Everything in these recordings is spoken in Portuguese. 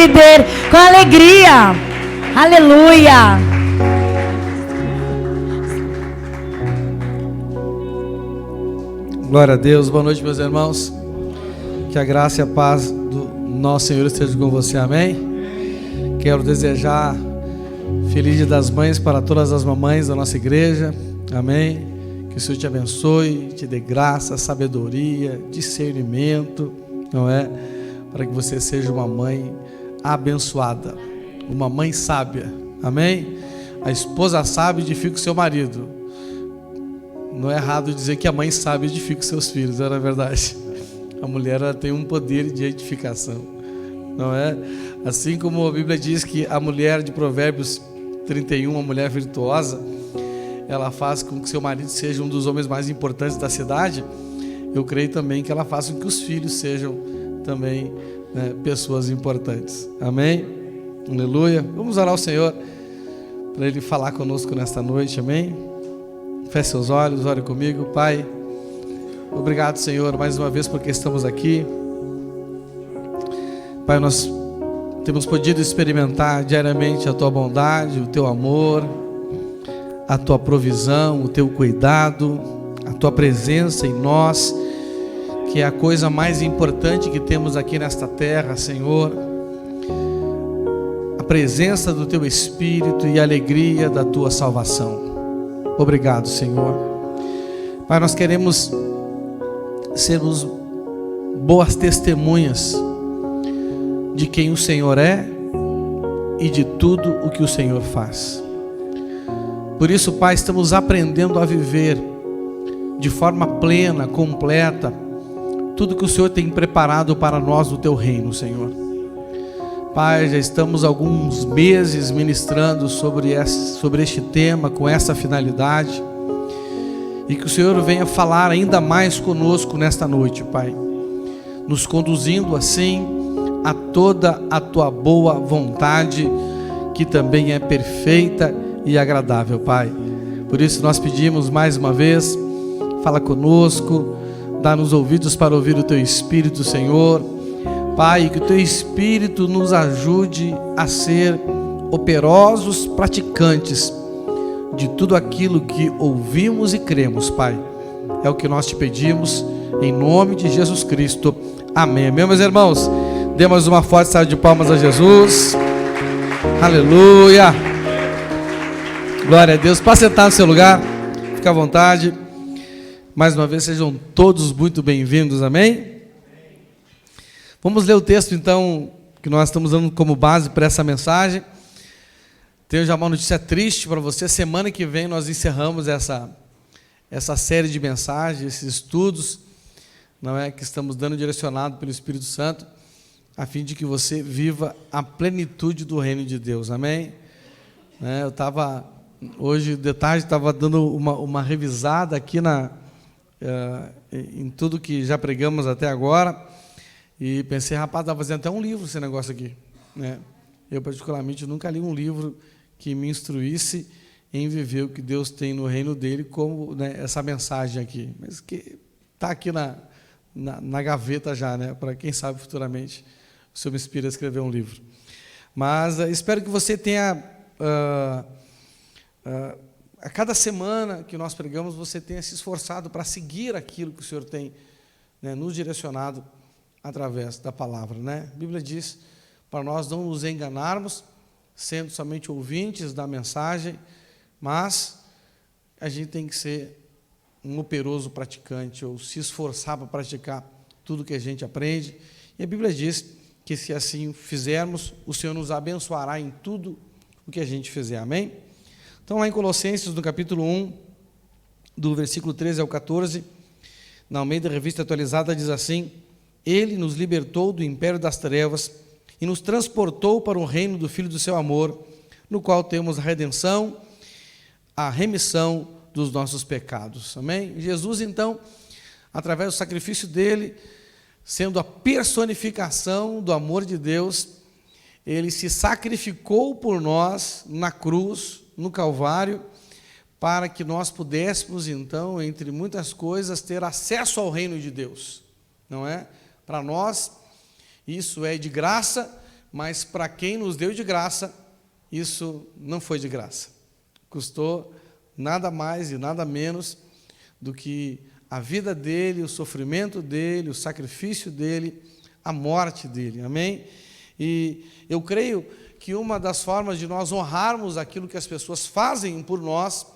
líder, com alegria. Aleluia. Glória a Deus, boa noite, meus irmãos. Que a graça e a paz do nosso Senhor esteja com você, amém? Quero desejar Feliz Dia das Mães para todas as mamães da nossa igreja, amém? Que o Senhor te abençoe, te dê graça, sabedoria, discernimento, não é? Para que você seja uma mãe abençoada, uma mãe sábia, amém? A esposa sábia edifica o seu marido. Não é errado dizer que a mãe sábia edifica os seus filhos, não é verdade? A mulher, ela tem um poder de edificação, não é? Assim como a Bíblia diz que a mulher de Provérbios 31, uma mulher virtuosa, ela faz com que seu marido seja um dos homens mais importantes da cidade. Eu creio também que ela faz com que os filhos sejam também, né, pessoas importantes, amém? Aleluia. Vamos orar ao Senhor para Ele falar conosco nesta noite, amém? Feche seus olhos, ore comigo. Pai, obrigado, Senhor, mais uma vez porque estamos aqui. Pai, nós temos podido experimentar diariamente a Tua bondade, o Teu amor, a Tua provisão, o Teu cuidado, a Tua presença em nós, que é a coisa mais importante que temos aqui nesta terra, Senhor. A presença do Teu Espírito e a alegria da Tua salvação. Obrigado, Senhor. Pai, nós queremos sermos boas testemunhas de quem o Senhor é e de tudo o que o Senhor faz. Por isso, Pai, estamos aprendendo a viver de forma plena, completa, tudo que o Senhor tem preparado para nós no Teu reino, Senhor. Pai, já estamos alguns meses ministrando sobre este tema, com essa finalidade, e que o Senhor venha falar ainda mais conosco nesta noite, Pai, nos conduzindo assim a toda a Tua boa vontade, que também é perfeita e agradável, Pai. Por isso nós pedimos mais uma vez, fala conosco, dá-nos ouvidos para ouvir o Teu Espírito, Senhor. Pai, que o Teu Espírito nos ajude a ser operosos praticantes de tudo aquilo que ouvimos e cremos, Pai. É o que nós te pedimos, em nome de Jesus Cristo. Amém. Meus irmãos, demos uma forte salva de palmas a Jesus. Aleluia. Glória a Deus. Para sentar no seu lugar, fica à vontade. Mais uma vez, sejam todos muito bem-vindos. Amém? Vamos ler o texto, então, que nós estamos dando como base para essa mensagem. Tenho já uma notícia triste para você. Semana que vem nós encerramos essa série de mensagens, esses estudos, não é, que estamos dando direcionado pelo Espírito Santo, a fim de que você viva a plenitude do reino de Deus. Amém? Eu estava, hoje de tarde, estava dando uma revisada aqui em tudo que já pregamos até agora. E pensei, rapaz, estava fazendo até um livro esse negócio aqui, né? Eu, particularmente, nunca li um livro que me instruísse em viver o que Deus tem no reino dele, como, né, essa mensagem aqui. Mas que está aqui na gaveta já, né? Para quem sabe futuramente o Senhor me inspira a escrever um livro. Mas espero que você tenha, a cada semana que nós pregamos, você tenha se esforçado para seguir aquilo que o Senhor tem, né, nos direcionado através da palavra, né? A Bíblia diz para nós não nos enganarmos, sendo somente ouvintes da mensagem, mas a gente tem que ser um operoso praticante, ou se esforçar para praticar tudo que a gente aprende. E a Bíblia diz que se assim fizermos, o Senhor nos abençoará em tudo o que a gente fizer, amém? Então, lá em Colossenses, no capítulo 1, do versículo 13 ao 14, na Almeida Revista Atualizada, diz assim: Ele nos libertou do império das trevas e nos transportou para o reino do Filho do seu amor, no qual temos a redenção, a remissão dos nossos pecados. Amém? Jesus, então, através do sacrifício dele, sendo a personificação do amor de Deus, ele se sacrificou por nós na cruz, no Calvário, para que nós pudéssemos, então, entre muitas coisas, ter acesso ao reino de Deus. Não é? Para nós, isso é de graça, mas para quem nos deu de graça, isso não foi de graça. Custou nada mais e nada menos do que a vida dele, o sofrimento dele, o sacrifício dele, a morte dele, amém? E eu creio que uma das formas de nós honrarmos aquilo que as pessoas fazem por nós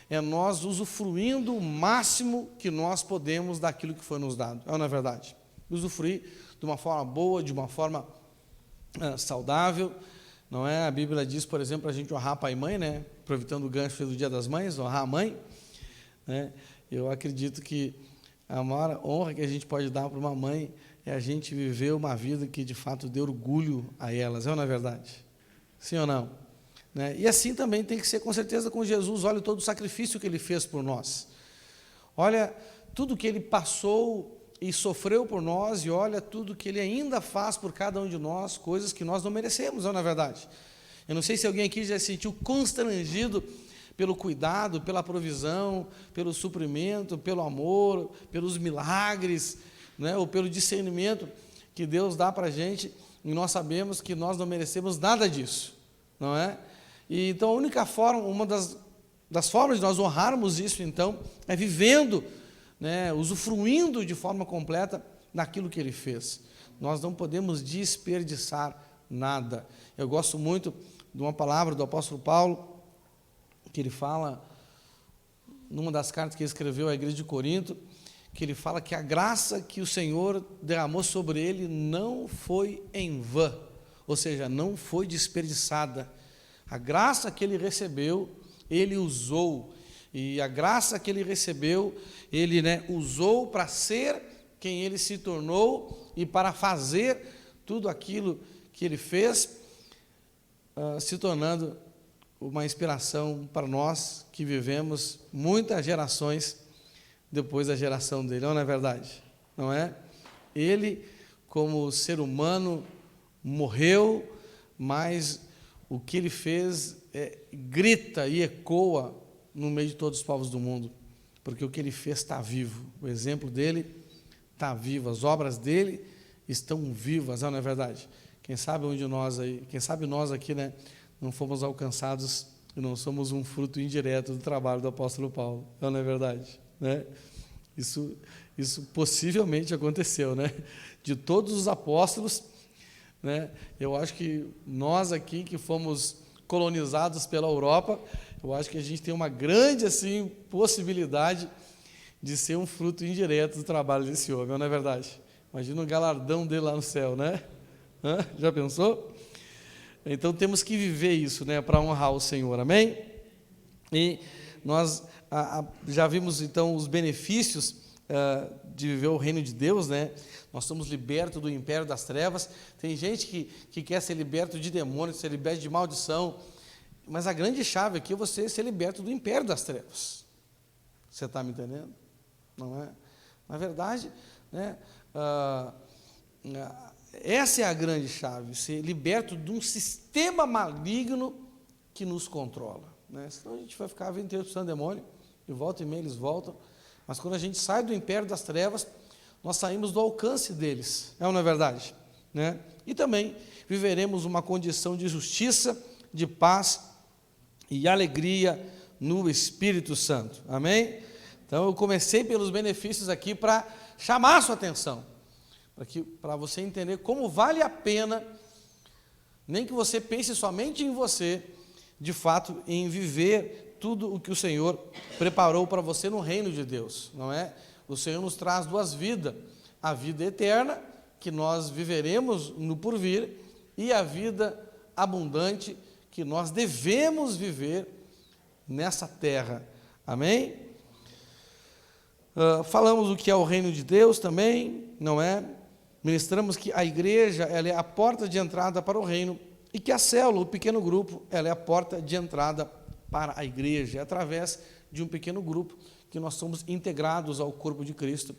é nós usufruindo o máximo que nós podemos daquilo que foi nos dado, não é verdade? Usufruir de uma forma boa, de uma forma saudável, não é? A Bíblia diz, por exemplo, a gente honrar pai e mãe, né? Aproveitando o gancho do Dia das Mães, honrar a mãe, né? Eu acredito que a maior honra que a gente pode dar para uma mãe é a gente viver uma vida que de fato dê orgulho a elas, não é verdade? Sim ou não? Né? E assim também tem que ser com certeza com Jesus. Olha todo o sacrifício que ele fez por nós, olha tudo que ele passou e sofreu por nós, e olha tudo que ele ainda faz por cada um de nós, coisas que nós não merecemos, não é verdade? Eu não sei se alguém aqui já se sentiu constrangido pelo cuidado, pela provisão, pelo suprimento, pelo amor, pelos milagres, né, ou pelo discernimento que Deus dá para a gente, e nós sabemos que nós não merecemos nada disso, não é? E então a única forma, uma das formas de nós honrarmos isso, então, é vivendo, né, usufruindo de forma completa daquilo que ele fez. Nós não podemos desperdiçar nada. Eu gosto muito de uma palavra do apóstolo Paulo, que ele fala, numa das cartas que ele escreveu à igreja de Corinto, que ele fala que a graça que o Senhor derramou sobre ele não foi em vão, ou seja, não foi desperdiçada. A graça que ele recebeu, ele usou, e a graça que ele recebeu, ele, né, usou para ser quem ele se tornou e para fazer tudo aquilo que ele fez, se tornando uma inspiração para nós que vivemos muitas gerações depois da geração dele, não é verdade? Não é? Ele, como ser humano, morreu, mas o que ele fez grita e ecoa no meio de todos os povos do mundo, porque o que ele fez está vivo, o exemplo dele está vivo, as obras dele estão vivas, não é verdade? Quem sabe onde nós aí, quem sabe nós aqui, né, não fomos alcançados e não somos um fruto indireto do trabalho do apóstolo Paulo, não é verdade? Né? Isso possivelmente aconteceu, né? De todos os apóstolos, né, eu acho que nós aqui que fomos colonizados pela Europa, eu acho que a gente tem uma grande assim, possibilidade de ser um fruto indireto do trabalho desse homem, não é verdade? Imagina o galardão dele lá no céu, né? Já pensou? Então temos que viver isso, né, para honrar o Senhor, amém? E nós já vimos então os benefícios de viver o reino de Deus, né? Nós somos libertos do império das trevas. Tem gente que quer ser liberto de demônios, ser liberto de maldição, mas a grande chave aqui é você ser liberto do império das trevas. Você está me entendendo? Não é? Na verdade, né, essa é a grande chave, ser liberto de um sistema maligno que nos controla, né? Senão a gente vai ficar 28% demônio, e volta e meia eles voltam, mas quando a gente sai do império das trevas, nós saímos do alcance deles, não é verdade? Né? E também viveremos uma condição de justiça, de paz e alegria no Espírito Santo, amém? Então eu comecei pelos benefícios aqui para chamar a sua atenção, para você entender como vale a pena, nem que você pense somente em você, de fato, em viver tudo o que o Senhor preparou para você no reino de Deus, não é? O Senhor nos traz duas vidas, a vida eterna, que nós viveremos no porvir, e a vida abundante, que nós devemos viver nessa terra, amém? Falamos o que é o reino de Deus também, não é? Ministramos que a igreja, ela é a porta de entrada para o reino, e que a célula, o pequeno grupo, ela é a porta de entrada para a igreja, é através de um pequeno grupo que nós somos integrados ao corpo de Cristo,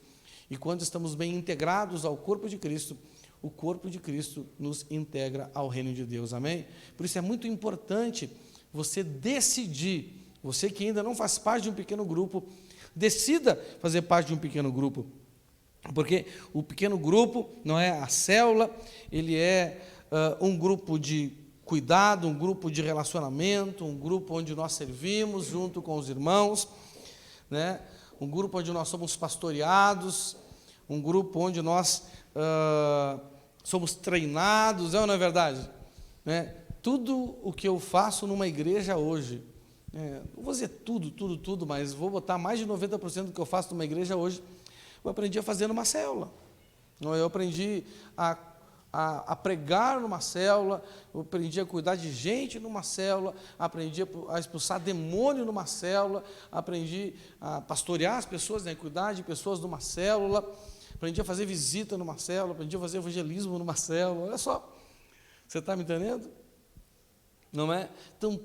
e quando estamos bem integrados ao corpo de Cristo, o corpo de Cristo nos integra ao reino de Deus, amém? Por isso é muito importante você decidir, você que ainda não faz parte de um pequeno grupo, decida fazer parte de um pequeno grupo, porque o pequeno grupo, não é a célula, ele é um grupo de cuidado, um grupo de relacionamento, um grupo onde nós servimos junto com os irmãos, né? Um grupo onde nós somos pastoreados, um grupo onde nós somos treinados, não é verdade? Né? Tudo o que eu faço numa igreja hoje, não vou dizer tudo, mas vou botar mais de 90% do que eu faço numa igreja hoje, eu aprendi a fazer numa célula. Eu aprendi a pregar numa célula, eu aprendi a cuidar de gente numa célula, aprendi a expulsar demônio numa célula, aprendi a pastorear as pessoas, né, cuidar de pessoas numa célula, aprendi a fazer visita numa célula, aprendi a fazer evangelismo numa célula. Olha só, você está me entendendo? Não é? Então,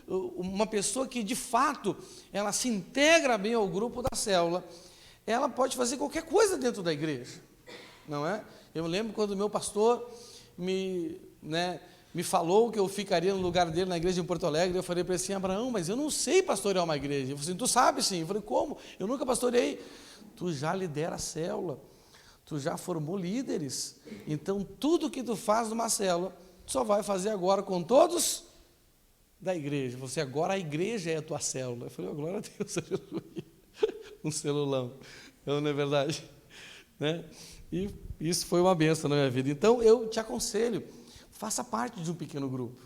uma pessoa que de fato ela se integra bem ao grupo da célula, ela pode fazer qualquer coisa dentro da igreja, não é? Eu lembro quando o meu pastor me falou que eu ficaria no lugar dele na igreja em Porto Alegre. Eu falei para ele assim: Abraão, mas eu não sei pastorear uma igreja. Ele falou assim: tu sabe sim. Eu falei: como? Eu nunca pastoreei. Tu já lidera a célula, tu já formou líderes, então tudo que tu faz numa célula, tu só vai fazer agora com todos da igreja. Você agora a igreja é a tua célula. Eu falei: oh, glória a Deus, aleluia. Um celulão, não é verdade? Né? E isso foi uma bênção na minha vida. Então eu te aconselho, faça parte de um pequeno grupo,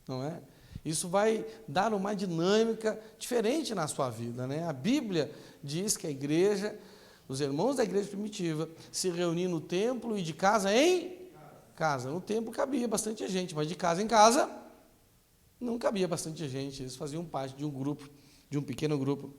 não é? Isso vai dar uma dinâmica diferente na sua vida, né? A Bíblia diz que a igreja, os irmãos da igreja primitiva, se reuniam no templo e de casa em casa. No templo cabia bastante gente, mas de casa em casa não cabia bastante gente. Eles faziam parte de um grupo, de um pequeno grupo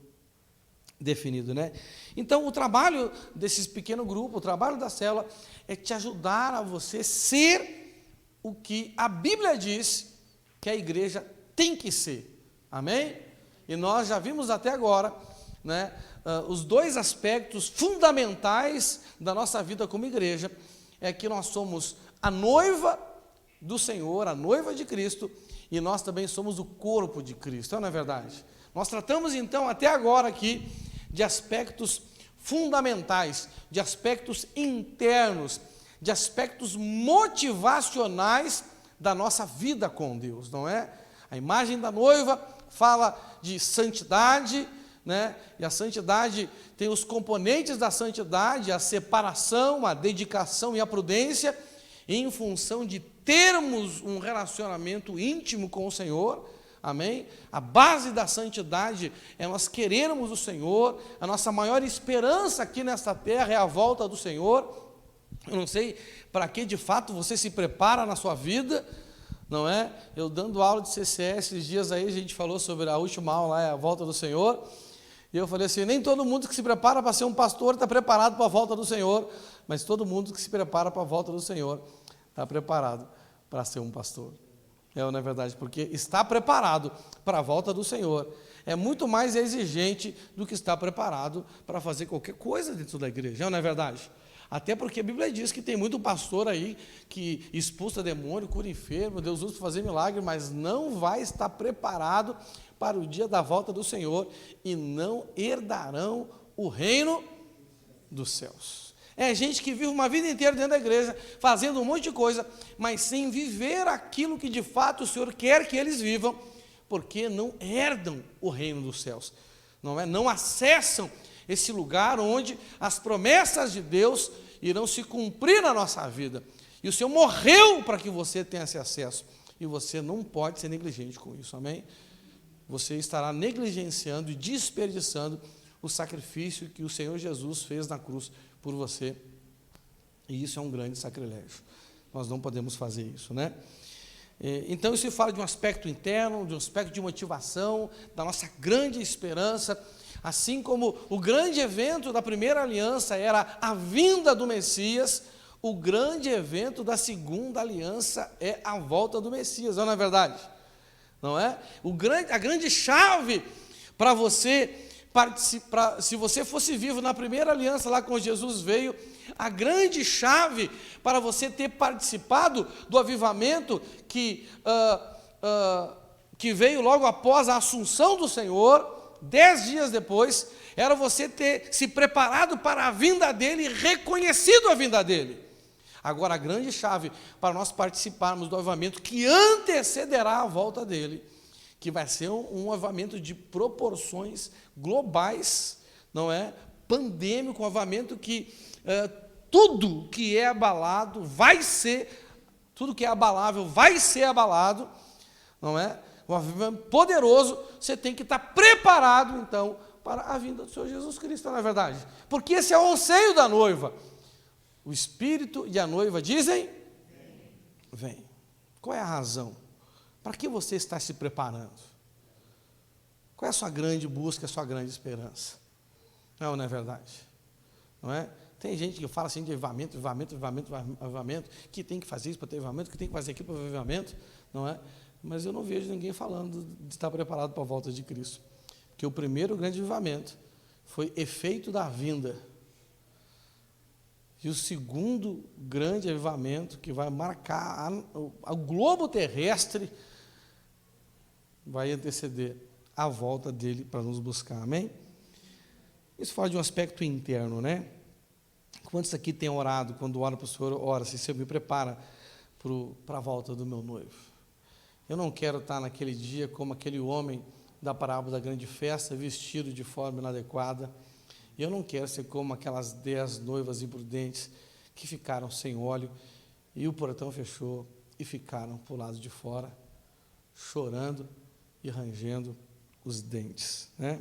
definido, né? Então, o trabalho desses pequenos grupos, o trabalho da célula, é te ajudar a você ser o que a Bíblia diz que a igreja tem que ser. Amém? E nós já vimos até agora, né, os dois aspectos fundamentais da nossa vida como igreja, é que nós somos a noiva do Senhor, a noiva de Cristo, e nós também somos o corpo de Cristo, não é verdade? Nós tratamos então até agora aqui de aspectos fundamentais, de aspectos internos, de aspectos motivacionais da nossa vida com Deus, não é? A imagem da noiva fala de santidade, né? E a santidade tem os componentes da santidade, a separação, a dedicação e a prudência, em função de termos um relacionamento íntimo com o Senhor. Amém? A base da santidade é nós querermos o Senhor, a nossa maior esperança aqui nesta terra é a volta do Senhor. Eu não sei para que de fato você se prepara na sua vida, não é? Eu dando aula de CCS esses dias aí, a gente falou sobre a última aula, é a volta do Senhor, e eu falei assim: nem todo mundo que se prepara para ser um pastor está preparado para a volta do Senhor, mas todo mundo que se prepara para a volta do Senhor está preparado para ser um pastor. Não é verdade? Porque estar preparado para a volta do Senhor é muito mais exigente do que estar preparado para fazer qualquer coisa dentro da igreja, não é verdade? Até porque a Bíblia diz que tem muito pastor aí que expulsa demônio, cura enfermo, Deus usa para fazer milagre, mas não vai estar preparado para o dia da volta do Senhor e não herdarão o reino dos céus. É gente que vive uma vida inteira dentro da igreja, fazendo um monte de coisa, mas sem viver aquilo que de fato o Senhor quer que eles vivam, porque não herdam o reino dos céus, não acessam esse lugar onde as promessas de Deus irão se cumprir na nossa vida. E o Senhor morreu para que você tenha esse acesso, e você não pode ser negligente com isso, amém? Você estará negligenciando e desperdiçando o sacrifício que o Senhor Jesus fez na cruz por você, e isso é um grande sacrilégio. Nós não podemos fazer isso, né? Então isso fala de um aspecto interno, de um aspecto de motivação, da nossa grande esperança, assim como o grande evento da primeira aliança era a vinda do Messias, o grande evento da segunda aliança é a volta do Messias, não é verdade? Não é? A grande chave para você participar, se você fosse vivo na primeira aliança lá com Jesus veio, a grande chave para você ter participado do avivamento que veio logo após a assunção do Senhor, 10 dias depois, era você ter se preparado para a vinda dele e reconhecido a vinda dele. Agora, a grande chave para nós participarmos do avivamento que antecederá a volta dele, que vai ser um avivamento de proporções globais, não é? Pandêmico, um avivamento que tudo que é abalado vai ser, tudo que é abalável vai ser abalado, não é? Um avivamento poderoso, você tem que estar preparado, então, para a vinda do Senhor Jesus Cristo, não é verdade? Porque esse é o anseio da noiva. O Espírito e a noiva dizem: vem. Qual é a razão? Para que você está se preparando? Qual é a sua grande busca, a sua grande esperança? Não é verdade? Não é? Tem gente que fala assim de avivamento, que tem que fazer isso para ter avivamento, que tem que fazer aquilo para ter avivamento, não é? Mas eu não vejo ninguém falando de estar preparado para a volta de Cristo. Porque o primeiro grande avivamento foi efeito da vinda. E o segundo grande avivamento, que vai marcar o globo terrestre, vai anteceder a volta dele para nos buscar, amém? Isso fala de um aspecto interno, né? Quantos aqui têm orado, quando ora para o Senhor, ora, se Senhor me prepara para a volta do meu noivo? Eu não quero estar naquele dia como aquele homem da parábola da grande festa, vestido de forma inadequada. E eu não quero ser como aquelas 10 noivas imprudentes que ficaram sem óleo e o portão fechou e ficaram para o lado de fora, chorando e rangendo os dentes, né?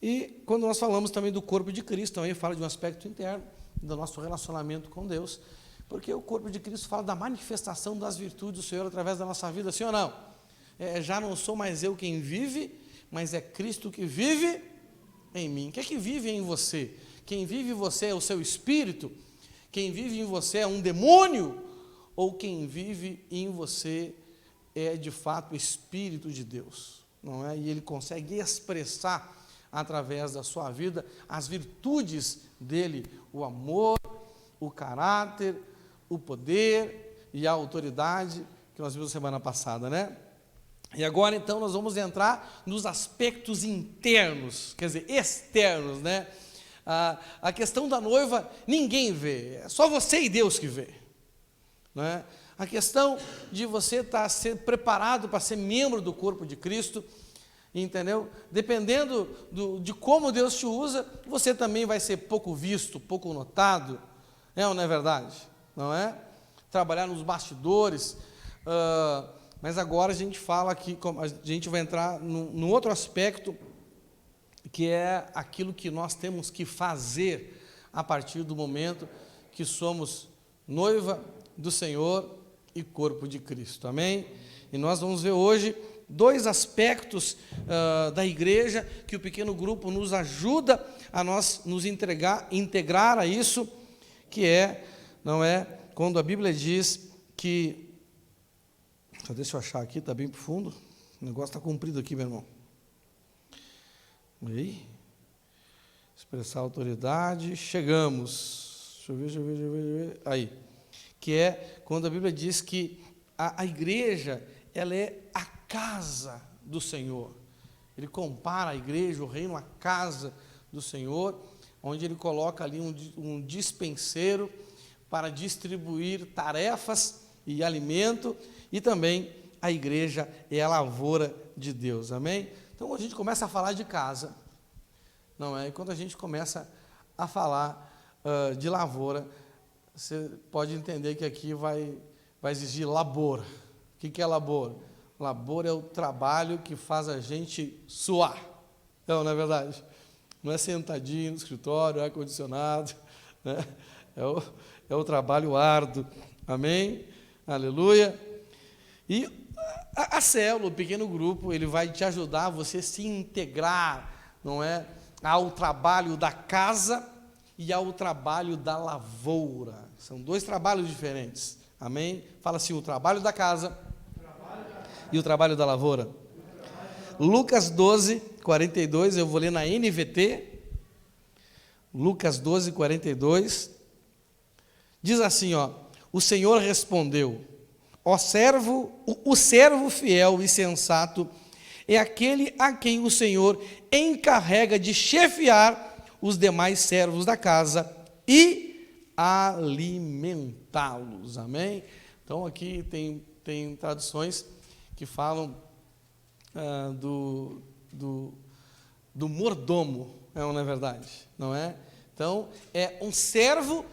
E quando nós falamos também do corpo de Cristo, também fala de um aspecto interno, do nosso relacionamento com Deus, porque o corpo de Cristo fala da manifestação das virtudes do Senhor através da nossa vida, sim ou não? Já não sou mais eu quem vive, mas é Cristo que vive em mim. Quem é que vive em você? Quem vive em você é o seu espírito? Quem vive em você é um demônio? Ou quem vive em você é de fato o Espírito de Deus? Não é? E ele consegue expressar através da sua vida as virtudes dele, o amor, o caráter, o poder e a autoridade que nós vimos semana passada, né? E agora, então, nós vamos entrar nos aspectos internos, quer dizer, externos, né? A questão da noiva, ninguém vê, é só você e Deus que vê, né? A questão de você ser preparado para ser membro do corpo de Cristo, entendeu? Dependendo de como Deus te usa, você também vai ser pouco visto, pouco notado, ou não é verdade? Não é? Trabalhar nos bastidores, mas agora a gente fala aqui, a gente vai entrar num outro aspecto, que é aquilo que nós temos que fazer a partir do momento que somos noiva do Senhor e corpo de Cristo, amém? E nós vamos ver hoje 2 aspectos da igreja que o pequeno grupo nos ajuda a nós nos integrar a isso, que não é, quando a Bíblia diz que, deixa eu achar aqui, está bem profundo, o negócio está comprido aqui, meu irmão. Aí, expressar autoridade, chegamos, deixa eu ver, aí, que é quando a Bíblia diz que a igreja, ela é a casa do Senhor. Ele compara a igreja, o reino, a casa do Senhor, onde ele coloca ali um dispenseiro para distribuir tarefas e alimento, e também a igreja é a lavoura de Deus, amém? Então, a gente começa a falar de casa, não é? E quando a gente começa a falar de lavoura, você pode entender que aqui vai exigir labor. O que é labor? Labor é o trabalho que faz a gente suar, não é verdade? Não é sentadinho no escritório, ar-condicionado, né? É o trabalho árduo, amém? Aleluia. E a célula, o pequeno grupo, ele vai te ajudar a você se integrar, não é? Ao trabalho da casa e ao trabalho da lavoura. São 2 trabalhos diferentes, amém? Fala assim, o trabalho da casa e o trabalho da lavoura. Lucas 12, 42, eu vou ler na NVT. Lucas 12, 42. Diz assim, o Senhor respondeu: o servo fiel e sensato é aquele a quem o Senhor encarrega de chefiar os demais servos da casa e alimentá-los. Amém? Então aqui tem traduções que falam do mordomo, não é verdade? Não é? Então, é um servo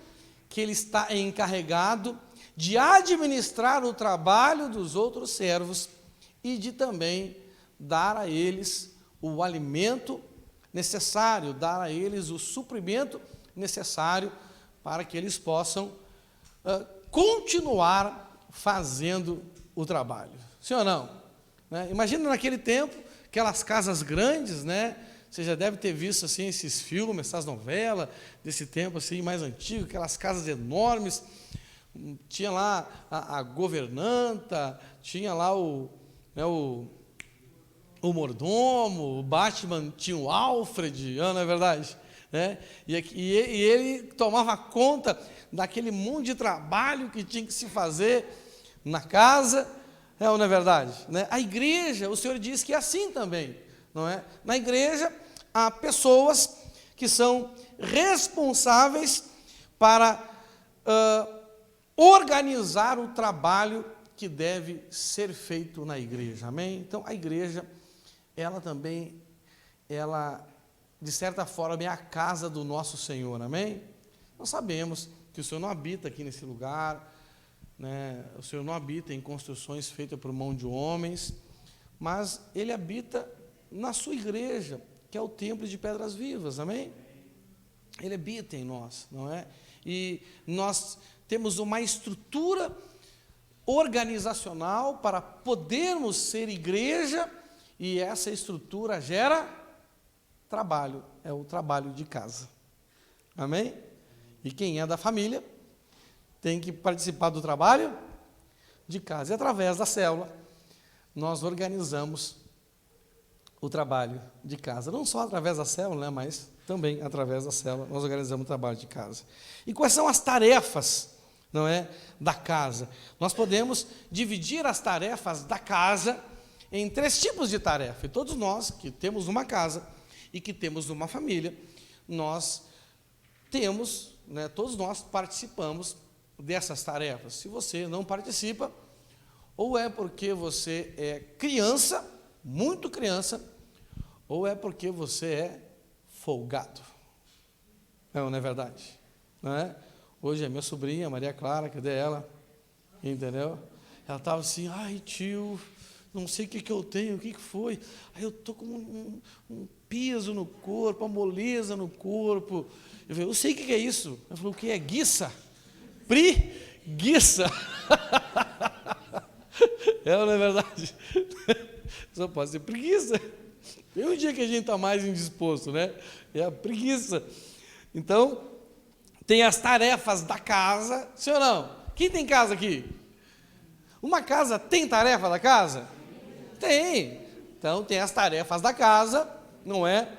que ele está encarregado de administrar o trabalho dos outros servos e de também dar a eles o alimento necessário, dar a eles o suprimento necessário para que eles possam continuar fazendo o trabalho. Sim ou não? Né? Imagina naquele tempo, aquelas casas grandes, né? Você já deve ter visto assim, esses filmes, essas novelas desse tempo assim, mais antigo, aquelas casas enormes. Tinha lá a governanta, tinha lá o mordomo, o Batman tinha o Alfred, não é verdade? Né? E ele tomava conta daquele monte de trabalho que tinha que se fazer na casa, não é verdade? Né? A igreja, o Senhor diz que é assim também, não é? Na igreja há pessoas que são responsáveis para organizar o trabalho que deve ser feito na igreja, amém? Então a igreja, ela também, de certa forma é a casa do nosso Senhor, amém? Nós sabemos que o Senhor não habita aqui nesse lugar, né? O Senhor não habita em construções feitas por mão de homens, mas Ele habita na sua igreja, que é o templo de Pedras Vivas, amém? Ele habita em nós, não é? E nós temos uma estrutura organizacional para podermos ser igreja, e essa estrutura gera trabalho, é o trabalho de casa, amém? E quem é da família tem que participar do trabalho de casa, e através da célula nós organizamos o trabalho de casa, não só através da célula, né, mas também através da célula nós organizamos o trabalho de casa. E quais são as tarefas, não é, da casa? Nós podemos dividir as tarefas da casa em 3 tipos de tarefa, e todos nós que temos uma casa e que temos uma família, nós temos, né, todos nós participamos dessas tarefas. Se você não participa, ou é porque você é criança, muito criança, ou é porque você é folgado. Não é verdade? Não é? Hoje a minha sobrinha, Maria Clara, cadê ela? Entendeu? Ela estava assim, ai tio, não sei o que eu tenho, o que foi? Aí eu estou com um peso no corpo, uma moleza no corpo. Eu falei, eu sei o que é isso. Ela falou, o que é? Guiça? Preguiça. Não é verdade? Só pode ser preguiça. Tem um dia que a gente está mais indisposto, né? É a preguiça. Então, tem as tarefas da casa, sim ou não? Quem tem casa aqui? Uma casa tem tarefa da casa? Tem. Então, tem as tarefas da casa, não é?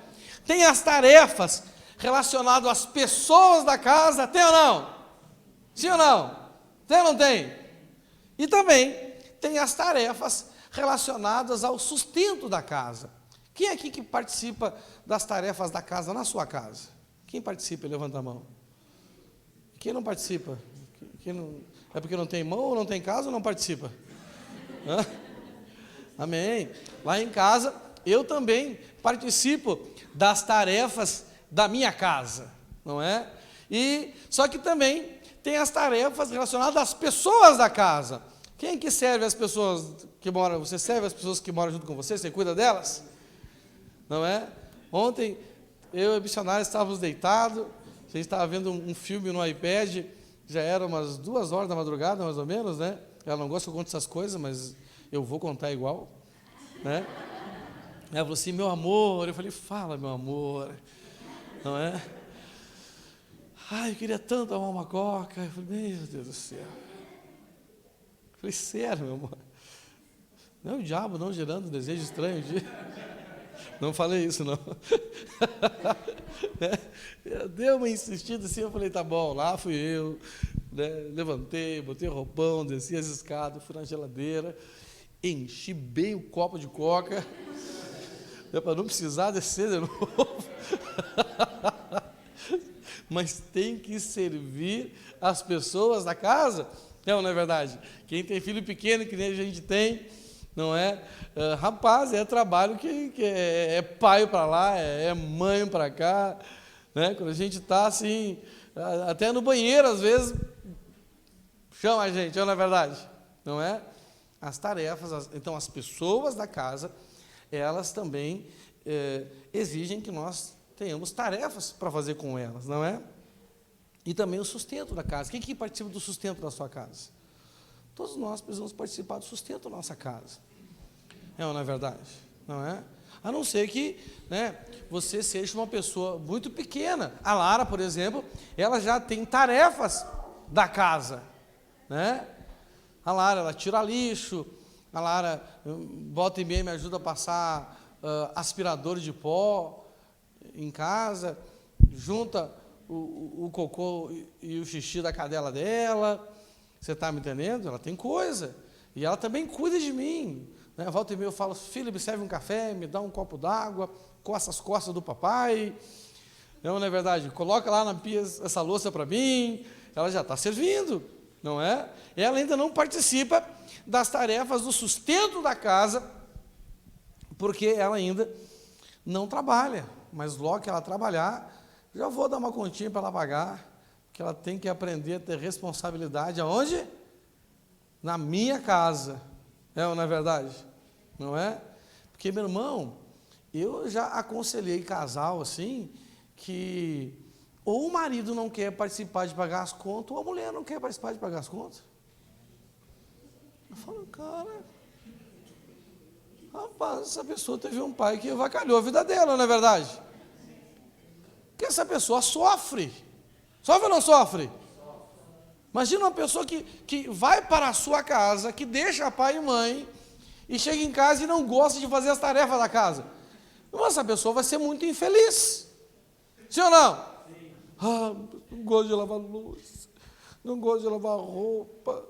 Tem as tarefas relacionadas às pessoas da casa, tem ou não? Sim ou não? Tem ou não tem? E também tem as tarefas relacionadas ao sustento da casa. Quem é aqui que participa das tarefas da casa na sua casa? Quem participa? Levanta a mão. Quem não participa? Quem não... É porque não tem mão ou não tem casa ou não participa? Hã? Amém. Lá em casa, eu também participo das tarefas da minha casa, não é? E só que também tem as tarefas relacionadas às pessoas da casa. Quem que serve as pessoas que moram? Você serve as pessoas que moram junto com você? Você cuida delas? Não é? Ontem, eu e a missionária estávamos deitados, a gente estava vendo um filme no iPad, já era umas 2 horas da madrugada, mais ou menos, né? Ela não gosta que eu conte essas coisas, mas eu vou contar igual, né? Ela falou assim, meu amor, eu falei, fala, meu amor, não é? Ai, eu queria tanto tomar uma coca. Eu falei, meu Deus do céu. Eu falei, sério, meu amor? Não é o diabo não gerando desejo estranho de... Não falei isso, não. Eu dei uma insistida assim, eu falei, tá bom, lá fui eu, né? Levantei, botei o roupão, desci as escadas, fui na geladeira, enchi bem o copo de coca, para não precisar descer de novo. mas tem que servir as pessoas da casa. Não é verdade? Quem tem filho pequeno, que nem a gente tem, não é? Rapaz, é trabalho que é pai para lá, é mãe para cá, né? Quando a gente está assim, até no banheiro, às vezes, chama a gente, não é verdade? Não é? As tarefas, então as pessoas da casa, elas também exigem que nós tenhamos tarefas para fazer com elas, não é? E também o sustento da casa. Quem que participa do sustento da sua casa? Todos nós precisamos participar do sustento da nossa casa. É ou não é verdade? Não é? A não ser que, né, você seja uma pessoa muito pequena. A Lara, por exemplo, ela já tem tarefas da casa, né? A Lara, ela tira lixo, a Lara volta e meia me ajuda a passar aspirador de pó em casa, junta o cocô e o xixi da cadela dela. Você está me entendendo? Ela tem coisa. E ela também cuida de mim, né? Volta e meia eu falo, filho, me serve um café, me dá um copo d'água, coça as costas do papai. Não é verdade? Coloca lá na pia essa louça para mim. Ela já está servindo, não é? Ela ainda não participa das tarefas do sustento da casa, porque ela ainda não trabalha. Mas logo que ela trabalhar, já vou dar uma continha para ela pagar, porque ela tem que aprender a ter responsabilidade. Aonde? Na minha casa. É ou não é verdade? Não é? Porque, meu irmão, eu já aconselhei casal assim, que ou o marido não quer participar de pagar as contas, ou a mulher não quer participar de pagar as contas. Eu falo, cara, rapaz, essa pessoa teve um pai que avacalhou a vida dela, não é verdade? Porque essa pessoa sofre. Sofre ou não sofre? Imagina uma pessoa que vai para a sua casa, que deixa pai e mãe, e chega em casa e não gosta de fazer as tarefas da casa. Mas essa pessoa vai ser muito infeliz. Sim ou não? Sim. Ah, não gosto de lavar louça, não gosto de lavar roupa,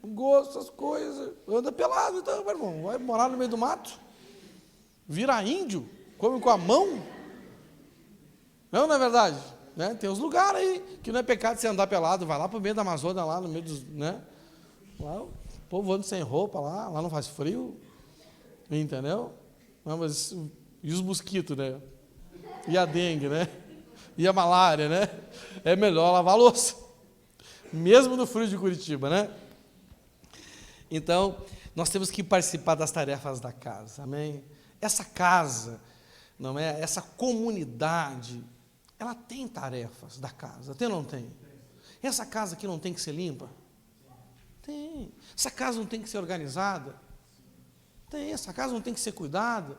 não gosto dessas coisas. Anda pelado, então, meu irmão, vai morar no meio do mato, vira índio, come com a mão. Não é verdade? Né? Tem uns lugares aí que não é pecado você andar pelado, vai lá para o meio da Amazônia, lá no meio dos, né? Lá, o povo anda sem roupa lá não faz frio, entendeu? Não, mas, e os mosquitos, né? E a dengue, né? E a malária, né? É melhor lavar a louça, mesmo no frio de Curitiba, né? Então, nós temos que participar das tarefas da casa, amém? Essa casa, não é? Essa comunidade, ela tem tarefas da casa, tem ou não tem? Essa casa aqui não tem que ser limpa? Tem. Essa casa não tem que ser organizada? Tem. Essa casa não tem que ser cuidada?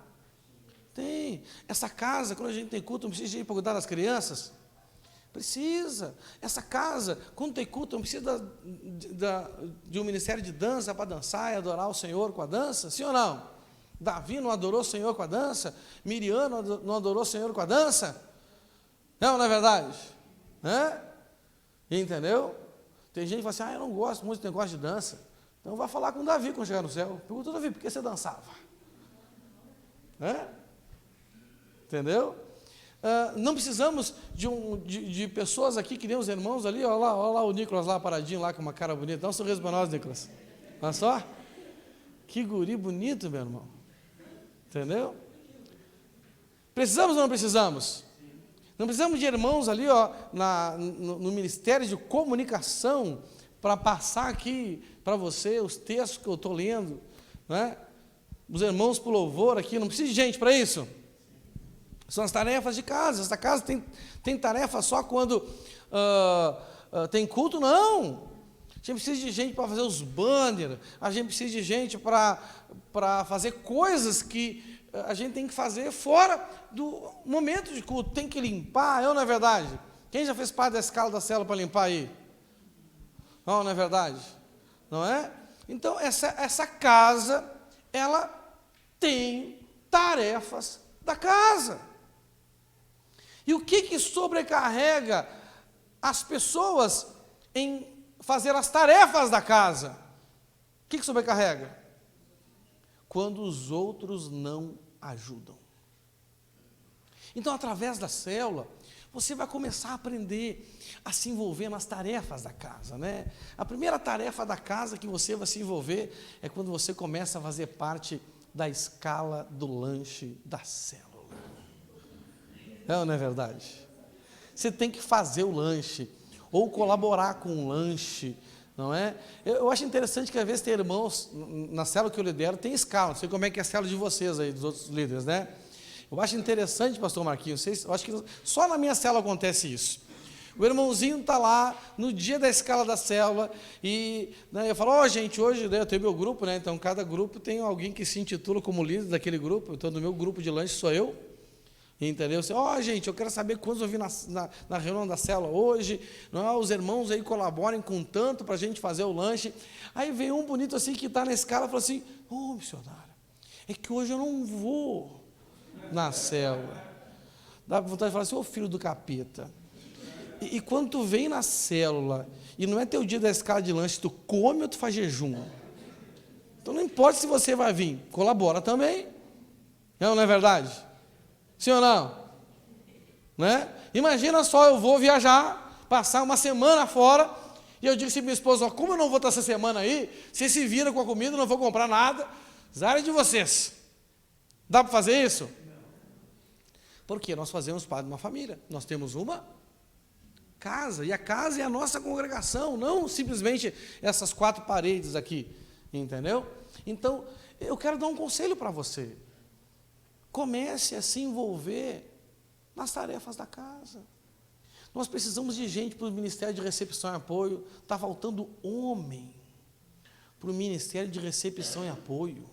Tem. Essa casa, quando a gente tem culto, não precisa de ir para cuidar das crianças? Precisa. Essa casa, quando tem culto, não precisa de um ministério de dança para dançar e adorar o Senhor com a dança? Sim ou não? Davi não adorou o Senhor com a dança? Miriam não adorou o Senhor com a dança? Não é verdade? Entendeu? Tem gente que fala assim, eu não gosto muito desse negócio de dança. Então vai falar com Davi quando chegar no céu. Pergunta, Davi, por que você dançava? Entendeu? Não precisamos de pessoas aqui que nem os irmãos ali. Olha lá o Nicolas lá paradinho, lá com uma cara bonita. Dá um sorriso para nós, Nicolas. Olha só. Que guri bonito, meu irmão. Entendeu? Precisamos ou não precisamos? Não precisamos de irmãos ali, no Ministério de Comunicação, para passar aqui para você os textos que eu estou lendo, né? Os irmãos para o louvor aqui, não precisa de gente para isso. São as tarefas de casa. Essa casa tem tarefa só quando tem culto? Não. A gente precisa de gente para fazer os banners, a gente precisa de gente para fazer coisas que a gente tem que fazer fora do momento de culto. Tem que limpar, não é verdade? Quem já fez parte da escala da célula para limpar aí? Não é verdade? Não é? Então, essa casa, ela tem tarefas da casa. E o que sobrecarrega as pessoas em fazer as tarefas da casa? O que sobrecarrega? Quando os outros não ajudam. Então, através da célula, você vai começar a aprender a se envolver nas tarefas da casa, né? A primeira tarefa da casa que você vai se envolver é quando você começa a fazer parte da escala do lanche da célula. É ou não é verdade? Você tem que fazer o lanche, ou colaborar com o lanche, não é? Eu acho interessante que às vezes tem irmãos, na célula que eu lidero, tem escala, não sei como é que é a célula de vocês aí, dos outros líderes, né? Eu acho interessante, pastor Marquinhos, eu acho que só na minha célula acontece isso. O irmãozinho está lá no dia da escala da célula e, né, eu falo, gente, hoje, né, eu tenho meu grupo, né, então cada grupo tem alguém que se intitula como líder daquele grupo, então no meu grupo de lanche sou eu, entendeu? Gente, eu quero saber quantos eu vi na reunião da célula hoje, não é? Os irmãos aí colaborem com tanto para a gente fazer o lanche. Aí vem um bonito assim que está na escala e fala assim, missionário, é que hoje eu não vou na célula. Dá vontade de falar assim, filho do capeta. E quando tu vem na célula, e não é teu dia da escala de lanche, tu come ou tu faz jejum. Então não importa se você vai vir, colabora também. Não é verdade? Sim ou não? Né? Imagina só, eu vou viajar, passar uma semana fora, e eu digo assim, minha esposa, como eu não vou estar essa semana aí, você se vira com a comida, não vou comprar nada, zara de vocês. Dá para fazer isso? Porque nós fazemos parte de uma família, nós temos uma casa, e a casa é a nossa congregação, não simplesmente essas 4 paredes aqui, entendeu? Então, eu quero dar um conselho para você, comece a se envolver nas tarefas da casa. Nós precisamos de gente para o Ministério de Recepção e Apoio, está faltando homem para o Ministério de Recepção e Apoio,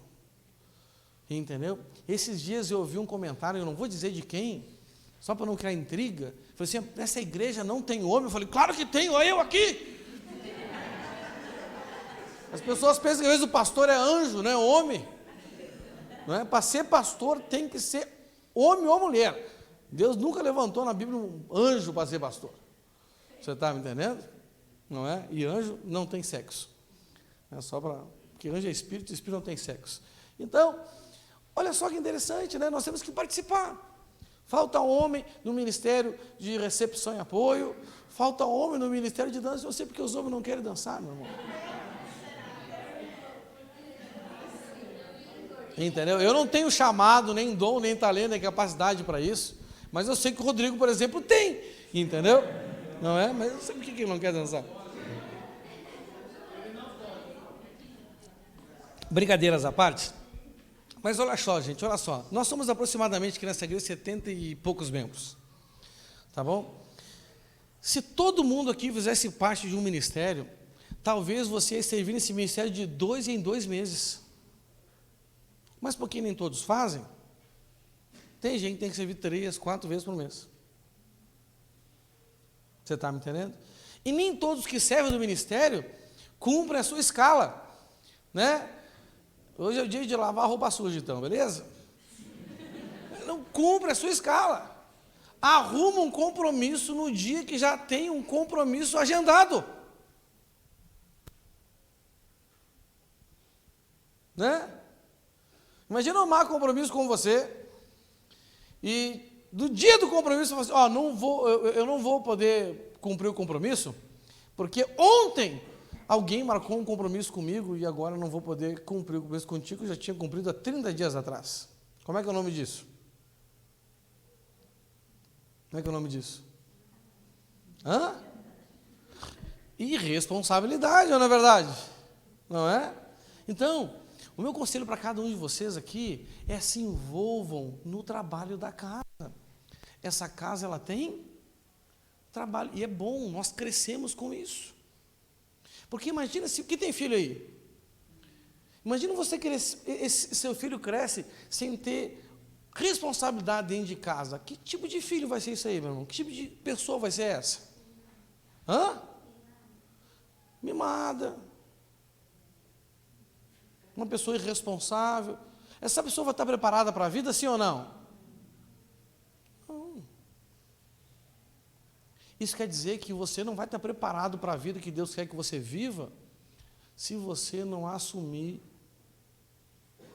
entendeu? Esses dias eu ouvi um comentário, eu não vou dizer de quem, só para não criar intriga, falei assim, nessa igreja não tem homem, eu falei, claro que tem, olha eu aqui. As pessoas pensam que às vezes o pastor é anjo, não é homem, não é? Para ser pastor tem que ser homem ou mulher, Deus nunca levantou na Bíblia um anjo para ser pastor, você está me entendendo? Não é? E anjo não tem sexo, é só para, porque anjo é espírito, espírito não tem sexo. Então, olha só que interessante, né? Nós temos que participar. Falta homem no Ministério de Recepção e Apoio, falta homem no Ministério de Dança. Eu sei porque os homens não querem dançar, meu irmão. Entendeu? Eu não tenho chamado, nem dom, nem talento, nem capacidade para isso, mas eu sei que o Rodrigo, por exemplo, tem, entendeu? Não é? Mas eu sei por que ele não quer dançar. Brincadeiras à parte. Mas olha só, gente, olha só. Nós somos aproximadamente aqui nessa igreja 70 e poucos membros. Tá bom? Se todo mundo aqui fizesse parte de um ministério, talvez você ia servir nesse ministério de 2 em 2 meses. Mas porque nem todos fazem, tem gente que tem que servir 3, 4 vezes por mês. Você está me entendendo? E nem todos que servem no ministério cumprem a sua escala, né? Hoje é o dia de lavar a roupa suja, então, beleza? Não cumpre a sua escala. Arruma um compromisso no dia que já tem um compromisso agendado. Né? Imagina eu marco um compromisso com você e do dia do compromisso você fala assim, eu não vou poder cumprir o compromisso porque ontem alguém marcou um compromisso comigo e agora não vou poder cumprir o compromisso contigo, eu já tinha cumprido há 30 dias atrás. Como é que é o nome disso? Como é que é o nome disso? Irresponsabilidade, não é verdade? Não é? Então, o meu conselho para cada um de vocês aqui é se envolvam no trabalho da casa. Essa casa, ela tem trabalho, e é bom, nós crescemos com isso. Porque imagina se, que tem filho aí? Imagina você seu filho cresce sem ter responsabilidade dentro de casa. Que tipo de filho vai ser isso aí, meu irmão? Que tipo de pessoa vai ser essa? Mimada. Uma pessoa irresponsável. Essa pessoa vai estar preparada para a vida, sim ou não? Não. Isso quer dizer que você não vai estar preparado para a vida que Deus quer que você viva se você não assumir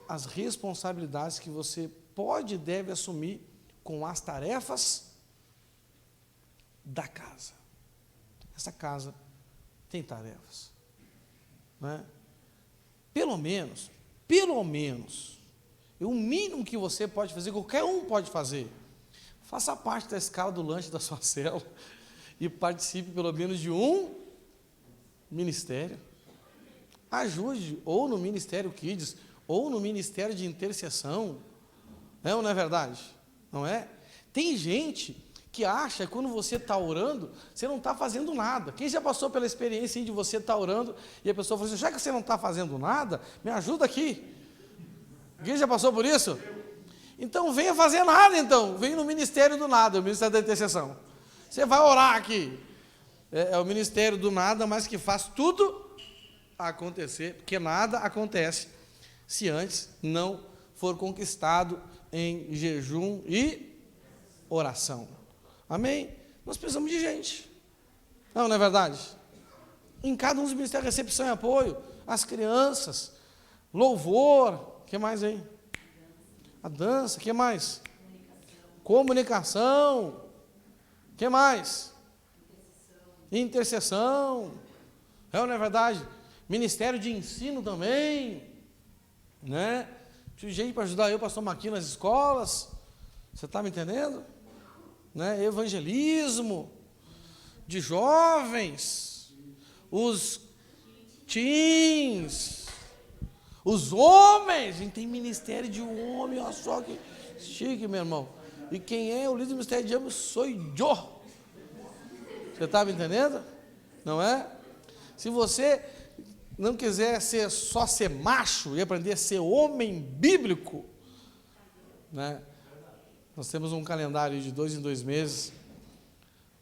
as responsabilidades que você pode e deve assumir com as tarefas da casa. Essa casa tem tarefas, né? Pelo menos, o mínimo que você pode fazer, qualquer um pode fazer, faça parte da escala do lanche da sua célula e participe pelo menos de um ministério. Ajude, ou no Ministério Kids, ou no Ministério de Intercessão. É ou não é verdade? Não é? Tem gente que acha que quando você está orando, você não está fazendo nada. Quem já passou pela experiência de você estar orando e a pessoa fala assim, já que você não está fazendo nada, me ajuda aqui. Quem já passou por isso? Então venha fazer nada então. Venha no Ministério do Nada, o Ministério da Intercessão. Você vai orar aqui. É o Ministério do Nada, mas que faz tudo acontecer, porque nada acontece se antes não for conquistado em jejum e oração. Amém? Nós precisamos de gente. Não é verdade? Em cada um dos ministérios, recepção e apoio, as crianças, louvor, o que mais aí? A dança, o que mais? Comunicação, o que mais? Intercessão, não é verdade? Ministério de ensino também, né? Tinha gente para ajudar eu, pastor Maqui, nas escolas, você está me entendendo? Né? Evangelismo de jovens, os teens, os homens. A gente tem ministério de homem, olha só que chique, meu irmão. E quem é o líder do ministério de homem sou eu. Você está me entendendo? Não é? Se você não quiser só ser macho e aprender a ser homem bíblico, né? Nós temos um calendário de 2 em 2 meses,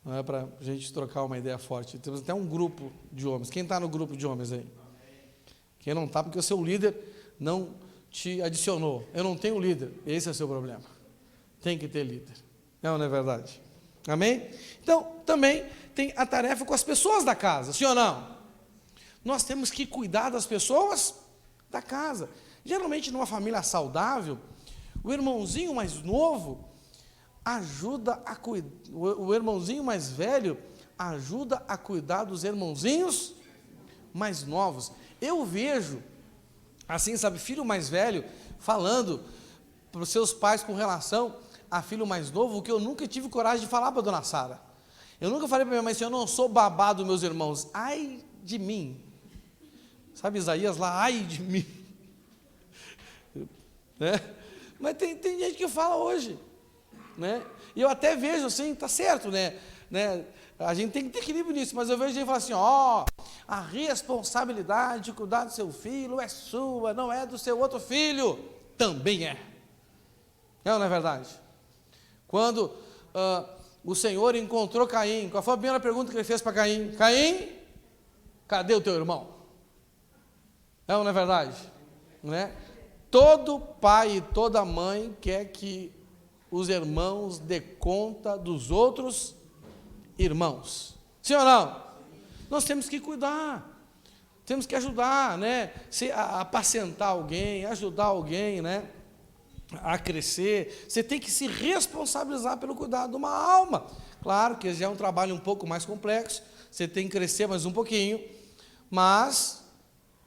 não é, para a gente trocar uma ideia forte. Temos até um grupo de homens. Quem está no grupo de homens aí? Quem não está, porque o seu líder não te adicionou. Eu não tenho líder. Esse é o seu problema. Tem que ter líder. Não é verdade? Amém? Então, também tem a tarefa com as pessoas da casa, sim ou não? Nós temos que cuidar das pessoas da casa. Geralmente, numa família saudável, o irmãozinho mais novo ajuda a cuidar, o irmãozinho mais velho ajuda a cuidar dos irmãozinhos mais novos. Eu vejo, assim, sabe, filho mais velho falando para os seus pais com relação a filho mais novo, o que eu nunca tive coragem de falar para a dona Sara. Eu nunca falei para minha mãe assim, eu não sou babá dos meus irmãos, ai de mim. Sabe Isaías lá, ai de mim. Né? Mas tem gente que fala hoje, né? E eu até vejo assim, tá certo, né? A gente tem que ter equilíbrio nisso, mas eu vejo gente falar assim, a responsabilidade de cuidar do seu filho é sua, não é do seu outro filho. Também é. Não é verdade? Quando o Senhor encontrou Caim, qual foi a primeira pergunta que ele fez para Caim? Caim, cadê o teu irmão? Não é verdade? Né? Todo pai e toda mãe quer que os irmãos dê conta dos outros irmãos. Sim ou não? Nós temos que cuidar, temos que ajudar, né? A apacentar alguém, ajudar alguém, né? A crescer. Você tem que se responsabilizar pelo cuidado de uma alma. Claro que já é um trabalho um pouco mais complexo, você tem que crescer mais um pouquinho, mas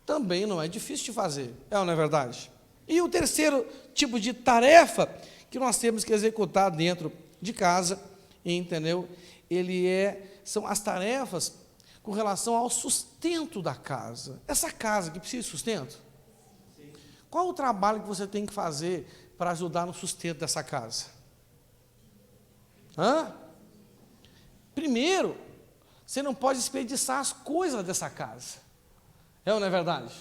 também não é difícil de fazer, não é verdade? E o terceiro tipo de tarefa que nós temos que executar dentro de casa, entendeu? São as tarefas com relação ao sustento da casa. Essa casa que precisa de sustento, qual o trabalho que você tem que fazer para ajudar no sustento dessa casa? Primeiro, você não pode desperdiçar as coisas dessa casa. Não é verdade?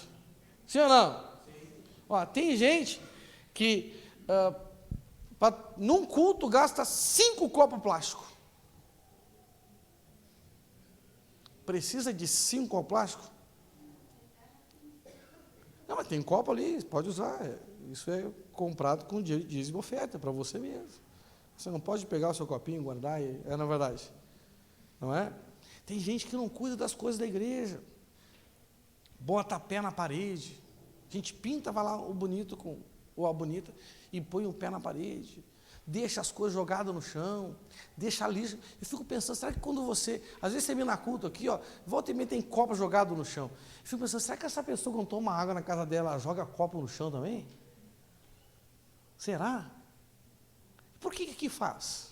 Sim ou não? Tem gente que num culto gasta 5 copos plásticos. Precisa de 5 copos plásticos? Não, mas tem copo ali, pode usar. Isso é comprado com dízimo e oferta para você mesmo. Você não pode pegar o seu copinho e guardar, na verdade. Não é? Tem gente que não cuida das coisas da igreja. Bota pé na parede. A gente pinta, vai lá o bonito ou a bonita e põe o pé na parede. deixa as coisas jogadas no chão, deixa lixo. Eu fico pensando, será que quando você, às vezes você vem na culto aqui, ó, volta e meia tem copo jogado no chão. Eu fico pensando, será que essa pessoa quando toma água na casa dela, joga copo no chão também? Será? Por que faz?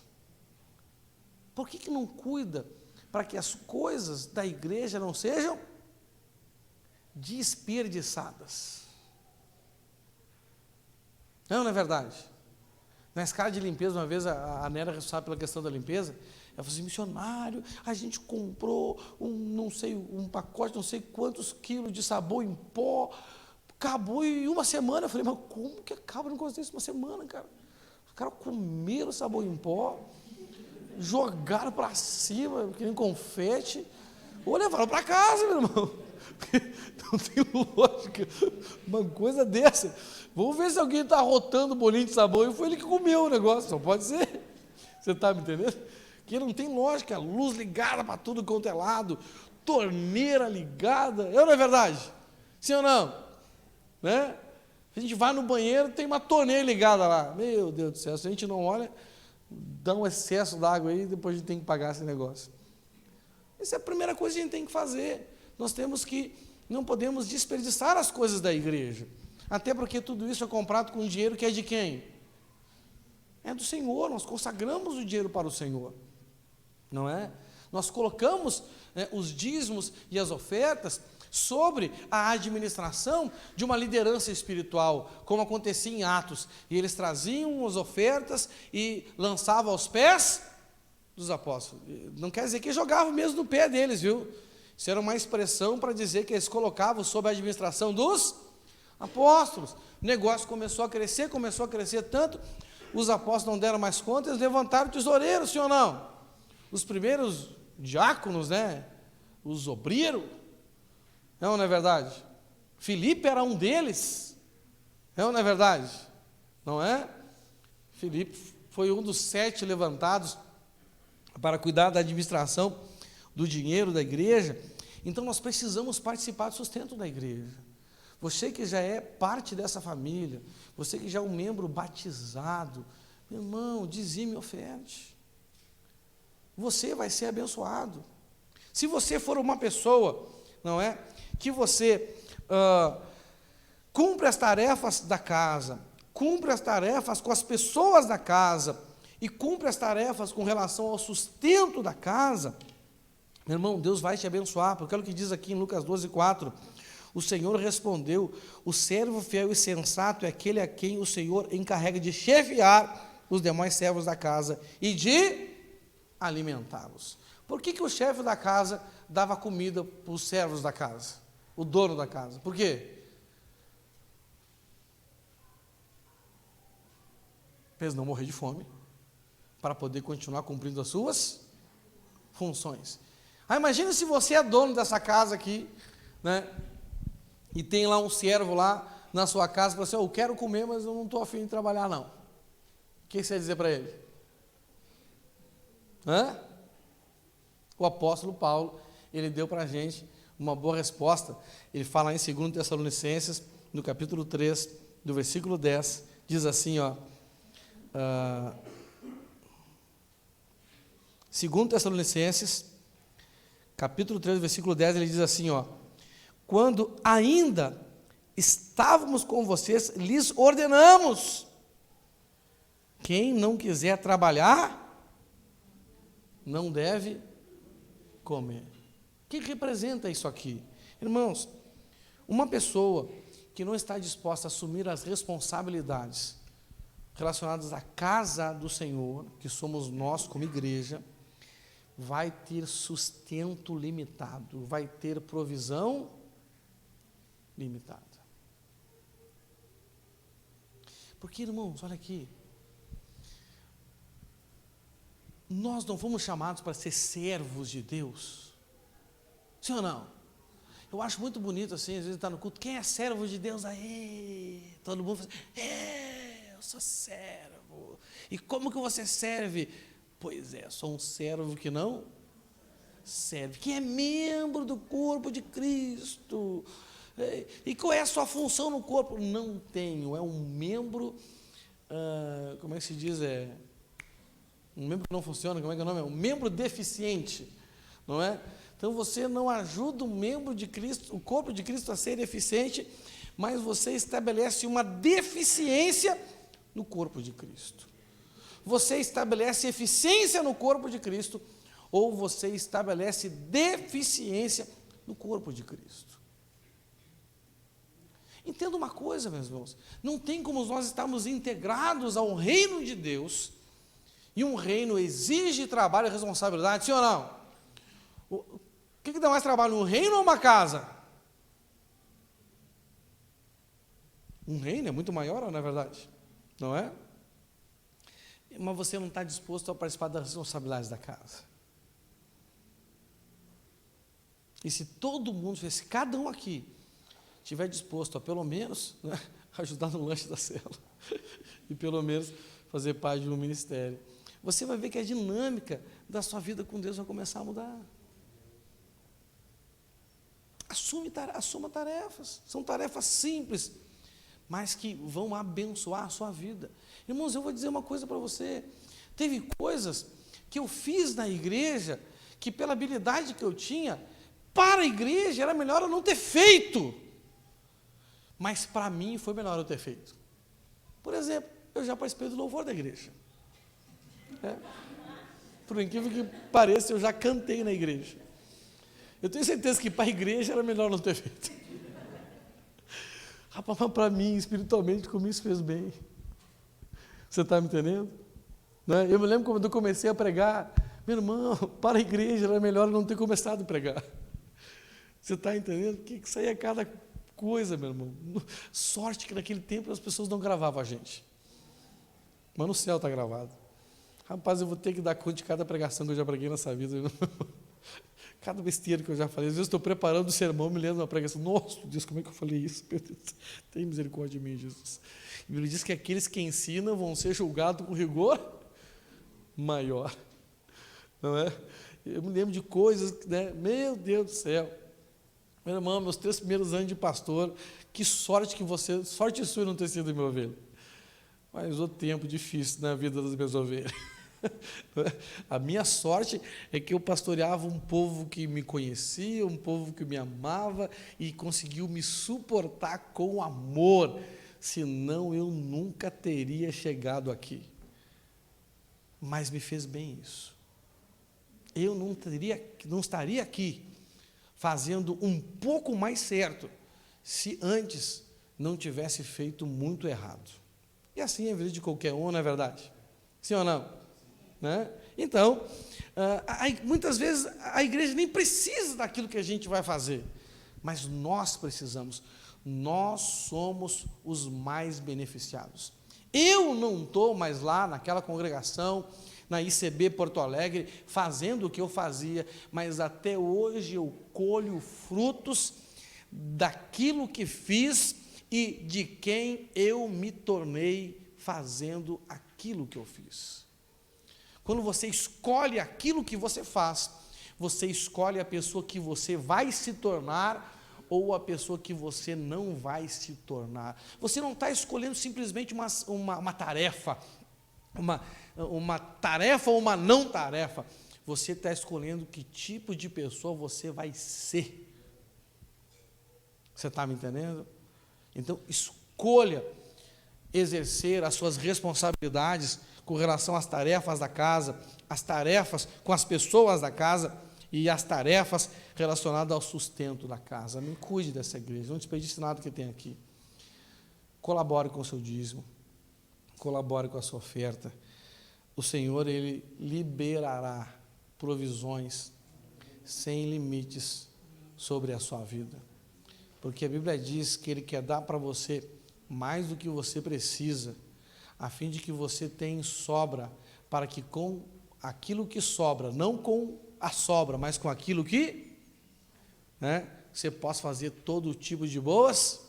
Por que não cuida para que as coisas da igreja não sejam desperdiçadas? Não é verdade? Na escala de limpeza, uma vez a Nera responsável pela questão da limpeza, ela falou assim, missionário, a gente comprou um pacote, não sei quantos quilos de sabão em pó, acabou em uma semana. Eu falei, mas como que acaba um negócio desse uma semana, cara? Os caras comeram sabão em pó, jogaram para cima, que nem confete, ou levaram para casa, meu irmão. Não tem lógica uma coisa dessa. Vamos ver se alguém está rotando o bolinho de sabão e foi ele que comeu o negócio, só pode ser. Você está me entendendo? Que não tem lógica, luz ligada para tudo quanto é lado, torneira ligada, não é verdade? Sim ou não? Né? A gente vai no banheiro, tem uma torneira ligada lá, meu Deus do céu, se a gente não olha, dá um excesso d'água aí, depois a gente tem que pagar esse negócio. Essa é a primeira coisa que a gente tem que fazer. Nós temos que, não podemos desperdiçar as coisas da igreja, até porque tudo isso é comprado com dinheiro que é de quem? É do Senhor, nós consagramos o dinheiro para o Senhor, não é? Nós colocamos os dízimos e as ofertas sobre a administração de uma liderança espiritual, como acontecia em Atos, e eles traziam as ofertas e lançavam aos pés dos apóstolos. Não quer dizer que jogavam mesmo no pé deles, viu? Isso era uma expressão para dizer que eles colocavam sob a administração dos apóstolos. O negócio começou a crescer tanto, os apóstolos não deram mais conta, eles levantaram o tesoureiro, sim ou não? Os primeiros diáconos, né? Os obreiros, não é verdade? Filipe era um deles, não é verdade? Não é? Filipe foi um dos 7 levantados para cuidar da administração do dinheiro da igreja. Então nós precisamos participar do sustento da igreja. Você que já é parte dessa família, você que já é um membro batizado, meu irmão, dizime e oferte. Você vai ser abençoado. Se você for uma pessoa, não é, que você cumpre as tarefas da casa, cumpre as tarefas com as pessoas da casa e cumpre as tarefas com relação ao sustento da casa, meu irmão, Deus vai te abençoar, porque olha o que diz aqui em Lucas 12:4. O Senhor respondeu, o servo fiel e sensato é aquele a quem o Senhor encarrega de chefiar os demais servos da casa e de alimentá-los. Por que o chefe da casa dava comida para os servos da casa? O dono da casa. Por quê? Para eles não morrer de fome, para poder continuar cumprindo as suas funções. Imagina se você é dono dessa casa aqui, né? E tem lá um servo lá na sua casa, e fala assim, eu quero comer, mas eu não estou afim de trabalhar não. O que você vai dizer para ele? O apóstolo Paulo, ele deu para a gente uma boa resposta. Ele fala em 2 Tessalonicenses, no capítulo 3, do versículo 10, diz assim, 2 Tessalonicenses, capítulo 3, versículo 10, ele diz assim, quando ainda estávamos com vocês, lhes ordenamos, quem não quiser trabalhar, não deve comer. O que representa isso aqui? Irmãos, uma pessoa que não está disposta a assumir as responsabilidades relacionadas à casa do Senhor, que somos nós como igreja, vai ter sustento limitado, vai ter provisão limitada. Porque, irmãos, olha aqui, nós não fomos chamados para ser servos de Deus, sim ou não? Eu acho muito bonito assim, às vezes está no culto, quem é servo de Deus? Aí, todo mundo fala assim, eu sou servo. E como que você serve? Pois é, sou um servo que não serve, que é membro do corpo de Cristo. E qual é a sua função no corpo? Não tenho, é um membro como é que se diz? Um membro que não funciona, como é que é o nome? Um membro deficiente, não é? Então você não ajuda o membro de Cristo, o corpo de Cristo a ser eficiente, mas você estabelece uma deficiência no corpo de Cristo. Você estabelece eficiência no corpo de Cristo, ou você estabelece deficiência no corpo de Cristo. Entenda uma coisa, meus irmãos, não tem como nós estarmos integrados ao reino de Deus, e um reino exige trabalho e responsabilidade, sim ou não? O que dá mais trabalho, um reino ou uma casa? Um reino é muito maior, não é verdade? Não é? Mas você não está disposto a participar das responsabilidades da casa. E se todo mundo, se cada um aqui estiver disposto a pelo menos, né, ajudar no lanche da célula e pelo menos fazer parte de um ministério, você vai ver que a dinâmica da sua vida com Deus vai começar a mudar. Assuma tarefas, são tarefas simples, mas que vão abençoar a sua vida. Irmãos, eu vou dizer uma coisa para você, teve coisas que eu fiz na igreja, que pela habilidade que eu tinha, para a igreja era melhor eu não ter feito, mas para mim foi melhor eu ter feito. Por exemplo, eu já participei do louvor da igreja. Por incrível que pareça, eu já cantei na igreja. Eu tenho certeza que para a igreja era melhor não ter feito. Rapaz, mas para mim, espiritualmente, como isso fez bem. Você está me entendendo? Né? Eu me lembro quando eu comecei a pregar, meu irmão, para a igreja era melhor não ter começado a pregar. Você está entendendo? Que isso aí é cada coisa, meu irmão. Sorte que naquele tempo as pessoas não gravavam a gente. Mas no céu está gravado. Rapaz, eu vou ter que dar conta de cada pregação que eu já preguei nessa vida. Cada besteira que eu já falei. Às vezes estou preparando o sermão, me lembro de uma pregação. Nossa, Deus, como é que eu falei isso? Meu Deus, tem misericórdia de mim, Jesus. E ele diz que aqueles que ensinam vão ser julgados com rigor maior. Não é? Eu me lembro de coisas, né? Meu Deus do céu. Meu irmão, meus 3 primeiros anos de pastor, que sorte sorte sua não ter sido meu ovelha. Mas o tempo difícil na vida das minhas ovelhas. A minha sorte é que eu pastoreava um povo que me conhecia, um povo que me amava e conseguiu me suportar com amor, senão eu nunca teria chegado aqui. Mas me fez bem isso. Eu não estaria aqui fazendo um pouco mais certo se antes não tivesse feito muito errado. E assim é a vida de qualquer um, não é verdade? Sim ou não? Né? Então, muitas vezes a igreja nem precisa daquilo que a gente vai fazer, mas nós precisamos, nós somos os mais beneficiados. Eu não estou mais lá naquela congregação, na ICB Porto Alegre, fazendo o que eu fazia, mas até hoje eu colho frutos daquilo que fiz e de quem eu me tornei fazendo aquilo que eu fiz. Quando você escolhe aquilo que você faz, você escolhe a pessoa que você vai se tornar ou a pessoa que você não vai se tornar. Você não está escolhendo simplesmente uma tarefa, uma tarefa ou uma não tarefa. Você está escolhendo que tipo de pessoa você vai ser. Você está me entendendo? Então, escolha exercer as suas responsabilidades com relação às tarefas da casa, as tarefas com as pessoas da casa e as tarefas relacionadas ao sustento da casa. Não cuide dessa igreja, não desperdice nada que tem aqui. Colabore com o seu dízimo, colabore com a sua oferta. O Senhor, Ele liberará provisões sem limites sobre a sua vida. Porque a Bíblia diz que Ele quer dar para você mais do que você precisa, a fim de que você tenha sobra, para que com aquilo que sobra, não com a sobra, mas com aquilo que, né, você possa fazer todo tipo de boas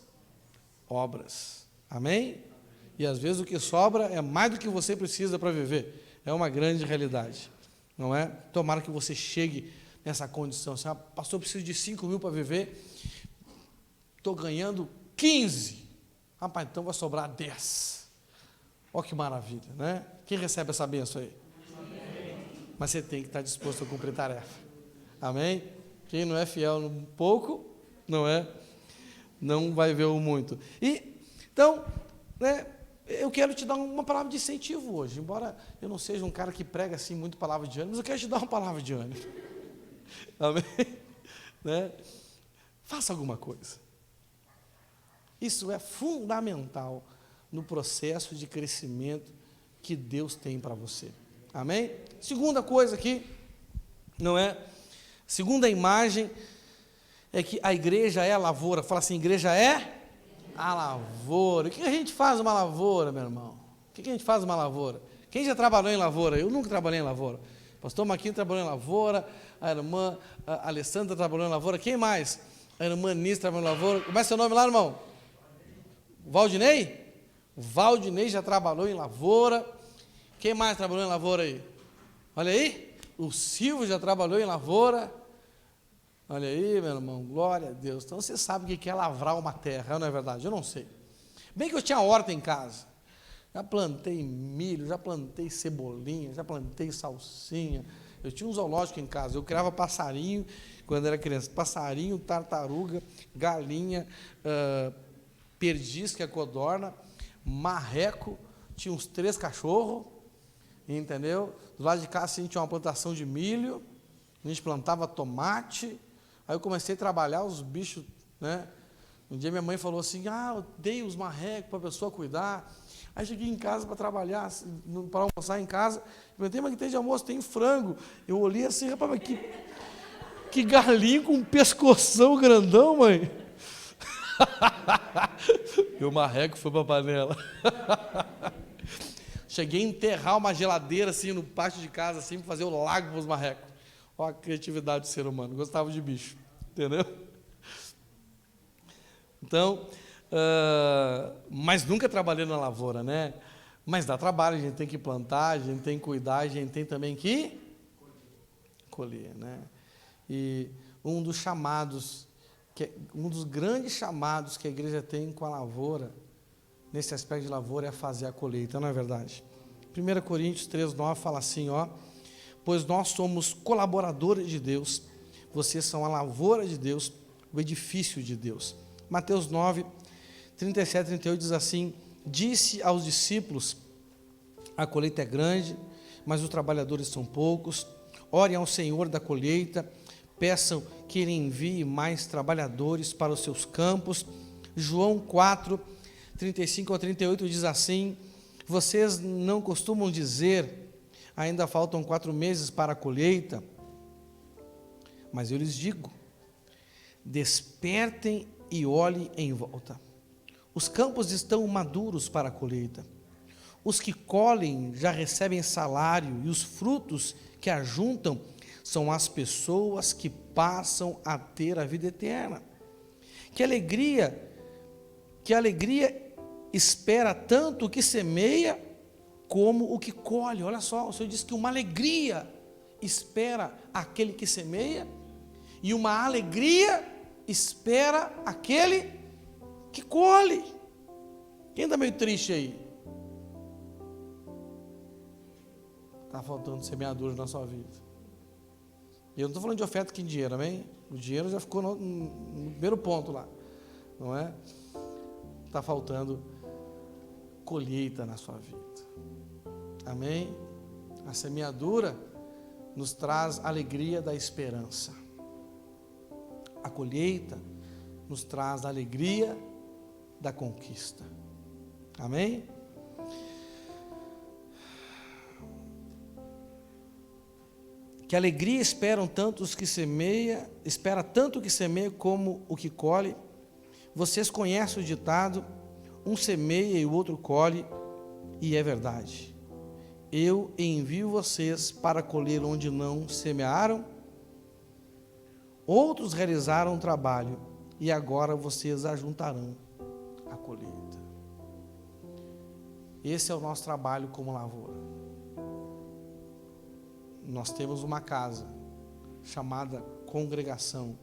obras. Amém? E às vezes o que sobra é mais do que você precisa para viver. É uma grande realidade, não é? Tomara que você chegue nessa condição. Assim, pastor, eu preciso de 5 mil para viver, estou ganhando 15. Rapaz, então vai sobrar 10. Olha que maravilha, né? Quem recebe essa bênção aí? Mas você tem que estar disposto a cumprir tarefa. Amém? Quem não é fiel no pouco, não vai ver o muito. E, então, né, eu quero te dar uma palavra de incentivo hoje, embora eu não seja um cara que prega assim muito palavra de ânimo, mas eu quero te dar uma palavra de ânimo. Amém? Né? Faça alguma coisa. Isso é fundamental no processo de crescimento que Deus tem para você. Amém? Segunda coisa aqui, segunda imagem é que a igreja é a lavoura. Fala assim, igreja é a lavoura. O que a gente faz uma lavoura, meu irmão? O que a gente faz uma lavoura? Quem já trabalhou em lavoura? Eu nunca trabalhei em lavoura. O pastor Maquinho trabalhou em lavoura, a irmã Alessandra trabalhou em lavoura. Quem mais? A irmã Nis trabalhou em lavoura. Como é seu nome lá, irmão? Valdinei? O Valdinei já trabalhou em lavoura. Quem mais trabalhou em lavoura aí? Olha aí. O Silvio já trabalhou em lavoura. Olha aí, meu irmão, glória a Deus. Então você sabe o que é lavrar uma terra, não é verdade? Eu não sei. Bem que eu tinha horta em casa. Já plantei milho, já plantei cebolinha, já plantei salsinha. Eu tinha um zoológico em casa. Eu criava passarinho quando era criança. Passarinho, tartaruga, galinha, perdiz, que é codorna, marreco. Tinha uns 3 cachorros, entendeu? Do lado de cá, assim, tinha uma plantação de milho. A gente plantava tomate. Aí eu comecei a trabalhar os bichos, né? Um dia minha mãe falou assim, eu dei os marrecos para a pessoa cuidar. Aí cheguei em casa para trabalhar, para almoçar em casa. Perguntei, mas que tem de almoço? Tem frango. Eu olhei assim, rapaz, mas que galinho com um pescoção grandão, mãe. E o marreco foi para a panela. Cheguei a enterrar uma geladeira assim no pátio de casa, assim, para fazer o lago para os marrecos. Olha a criatividade do ser humano, gostava de bicho, entendeu? Então, mas nunca trabalhei na lavoura, né? Mas dá trabalho, a gente tem que plantar, a gente tem que cuidar, a gente tem também que colher, né? E um dos grandes chamados que a igreja tem com a lavoura, nesse aspecto de lavoura, é fazer a colheita, não é verdade? 1 Coríntios 3:9 fala assim, pois nós somos colaboradores de Deus, vocês são a lavoura de Deus, o edifício de Deus. Mateus 9, 37 e 38 diz assim, disse aos discípulos, a colheita é grande, mas os trabalhadores são poucos, orem ao Senhor da colheita, peçam que Ele envie mais trabalhadores para os seus campos. João 4, 35 a 38 diz assim, vocês não costumam dizer, ainda faltam 4 meses para a colheita, mas eu lhes digo, despertem e olhem em volta. Os campos estão maduros para a colheita. Os que colhem já recebem salário e os frutos que ajuntam são as pessoas que passam a ter a vida eterna. Que alegria espera tanto o que semeia como o que colhe. Olha só, o Senhor diz que uma alegria espera aquele que semeia e uma alegria espera aquele que colhe. Quem está meio triste aí? Está faltando semeadura na sua vida. Eu não estou falando de oferta aqui em dinheiro, amém? O dinheiro já ficou no primeiro ponto lá, não é? Está faltando colheita na sua vida. Amém? A semeadura nos traz alegria da esperança. A colheita nos traz a alegria da conquista. Amém? Que alegria espera tanto o que semeia como o que colhe. Vocês conhecem o ditado, um semeia e o outro colhe, e é verdade. Eu envio vocês para colher onde não semearam, outros realizaram o trabalho, e agora vocês ajuntarão a colheita. Esse é o nosso trabalho como lavoura. Nós temos uma casa chamada congregação,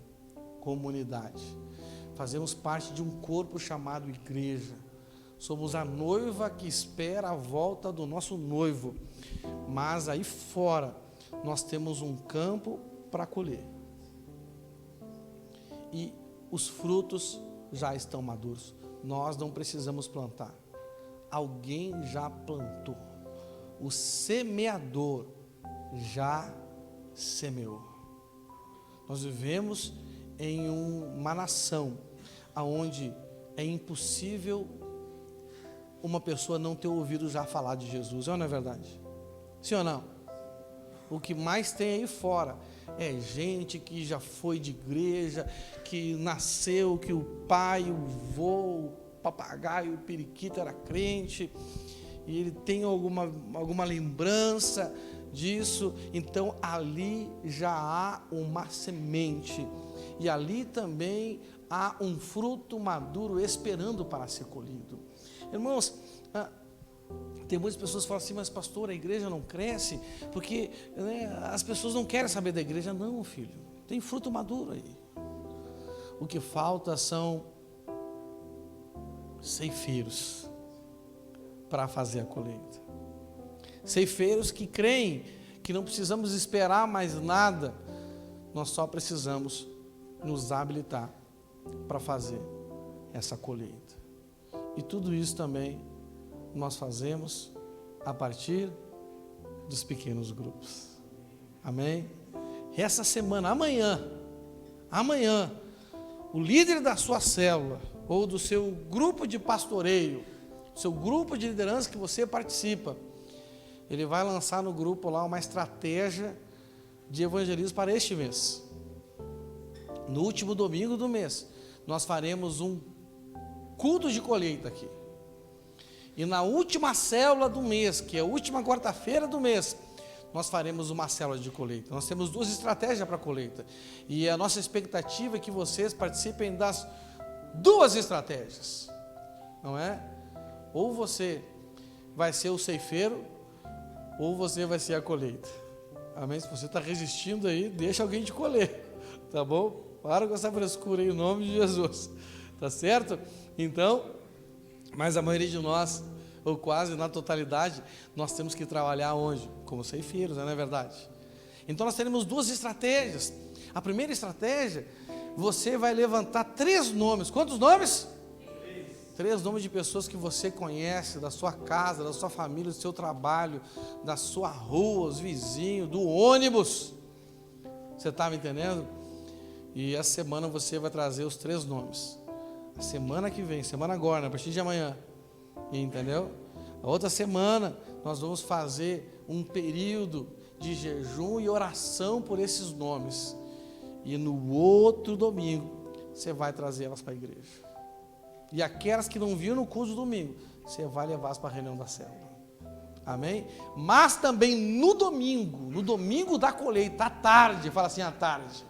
comunidade. Fazemos parte de um corpo chamado igreja. Somos a noiva que espera a volta do nosso noivo. Mas aí fora, nós temos um campo para colher. E os frutos já estão maduros. Nós não precisamos plantar. Alguém já plantou. O semeador já semeou. Nós vivemos em uma nação onde é impossível uma pessoa não ter ouvido já falar de Jesus. Não é verdade? Sim ou não? O que mais tem aí fora é gente que já foi de igreja, que nasceu, que o pai, o vô, o papagaio, o periquito era crente, e ele tem alguma lembrança disso. Então ali já há uma semente, e ali também há um fruto maduro esperando para ser colhido. Irmãos, tem muitas pessoas que falam assim: mas pastor, a igreja não cresce porque as pessoas não querem saber da igreja. Não, filho, tem fruto maduro aí. O que falta são ceifeiros para fazer a colheita. Ceifeiros que creem que não precisamos esperar mais nada, nós só precisamos nos habilitar para fazer essa colheita. E tudo isso também nós fazemos a partir dos pequenos grupos. Amém? Essa semana, amanhã, o líder da sua célula ou do seu grupo de pastoreio, seu grupo de liderança que você participa, ele vai lançar no grupo lá uma estratégia de evangelismo para este mês. No último domingo do mês, nós faremos um culto de colheita aqui. E na última célula do mês, que é a última quarta-feira do mês, nós faremos uma célula de colheita. Nós temos 2 estratégias para a colheita. E a nossa expectativa é que vocês participem das 2 estratégias. Não é? Ou você vai ser o ceifeiro, ou você vai ser a colheita. Amém? Se você está resistindo aí, deixa alguém te colher. Tá bom? Para com essa frescura aí, em nome de Jesus. Tá certo? Então, mas a maioria de nós, ou quase na totalidade, nós temos que trabalhar onde? Como ceifeiros, não é verdade? Então nós teremos 2 estratégias. A primeira estratégia, você vai levantar 3 nomes. Quantos nomes? 3 nomes de pessoas que você conhece, da sua casa, da sua família, do seu trabalho, da sua rua, os vizinhos, do ônibus. Você está me entendendo? E essa semana você vai trazer os 3 nomes. A semana que vem, semana agora, a partir de amanhã, entendeu? A outra semana nós vamos fazer um período de jejum e oração por esses nomes. E no outro domingo você vai trazer elas para a igreja. E aquelas que não viram no culto do domingo, você vai levá-las para a reunião da célula. Amém? Mas também no domingo da colheita, à tarde, fala assim, à tarde.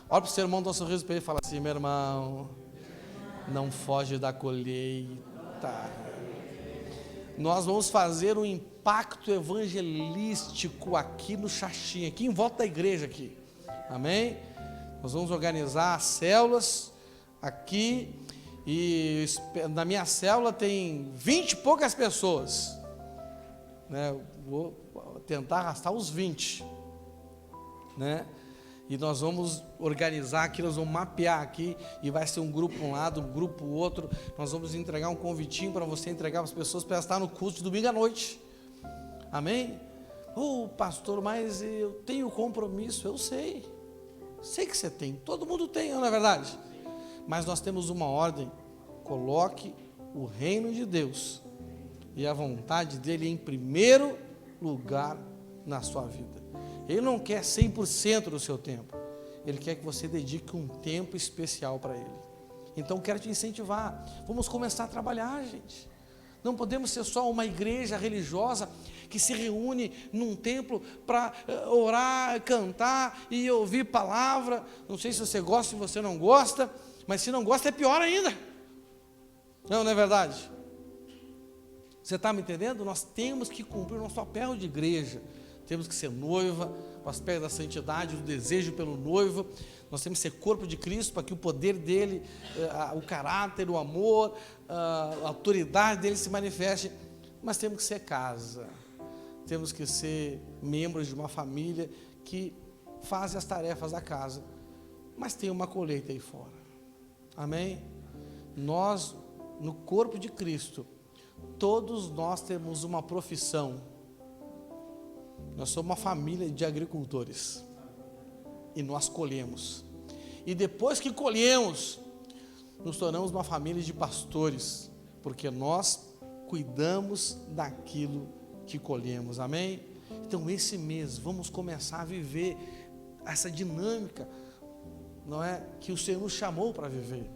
Olha para o seu irmão, dá um sorriso para ele e fala assim: meu irmão, não foge da colheita. Nós vamos fazer um impacto evangelístico aqui no Xaxim, aqui em volta da igreja aqui. Amém? Nós vamos organizar as células aqui, e na minha célula tem 20 e poucas pessoas, né? Vou tentar arrastar os 20, né? E nós vamos organizar aqui, nós vamos mapear aqui, e vai ser um grupo um lado, um grupo outro. Nós vamos entregar um convitinho para você entregar para as pessoas para estar no culto de domingo à noite. Amém? Pastor, mas eu tenho compromisso. Eu sei que você tem, todo mundo tem, não é verdade? Mas nós temos uma ordem: coloque o reino de Deus e a vontade dele em primeiro lugar na sua vida. Ele não quer 100% do seu tempo, ele quer que você dedique um tempo especial para ele. Então quero te incentivar, vamos começar a trabalhar, gente. Não podemos ser só uma igreja religiosa que se reúne num templo para orar, cantar e ouvir palavra. Não sei se você gosta, se você não gosta, mas se não gosta é pior ainda. Não é verdade? Você está me entendendo? Nós temos que cumprir o nosso papel de igreja. Temos que ser noiva, o aspecto da santidade, o desejo pelo noivo. Nós temos que ser corpo de Cristo para que o poder dele, o caráter, o amor, a autoridade dele se manifeste. Mas temos que ser casa, temos que ser membros de uma família que faz as tarefas da casa, mas tem uma colheita aí fora. Amém? Nós, no corpo de Cristo, todos nós temos uma profissão. Nós somos uma família de agricultores e nós colhemos. E depois que colhemos, nos tornamos uma família de pastores, porque nós cuidamos daquilo que colhemos. Amém? Então esse mês vamos começar a viver essa dinâmica, não é, que o Senhor nos chamou para viver.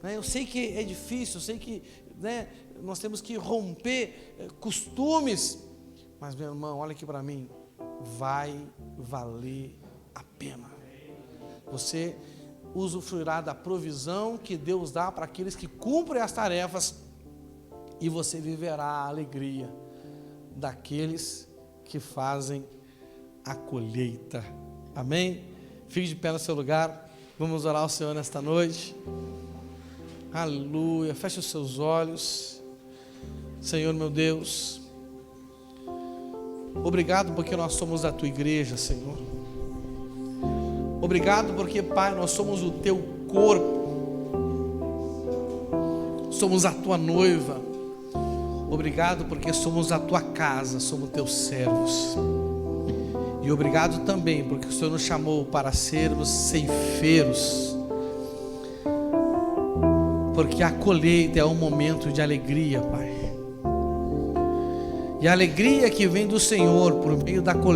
Eu sei que é difícil, eu sei que, né, nós temos que romper costumes, mas meu irmão, olha aqui para mim, vai valer a pena. Você usufruirá da provisão que Deus dá para aqueles que cumprem as tarefas, e você viverá a alegria daqueles que fazem a colheita. Amém? Fique de pé no seu lugar, vamos orar ao Senhor nesta noite. Aleluia, feche os seus olhos. Senhor meu Deus, obrigado porque nós somos a tua igreja, Senhor. Obrigado porque, Pai, nós somos o teu corpo, somos a tua noiva. Obrigado porque somos a tua casa, somos teus servos. E obrigado também porque o Senhor nos chamou para sermos ceifeiros, porque a colheita é um momento de alegria, Pai. E a alegria que vem do Senhor por meio da colheita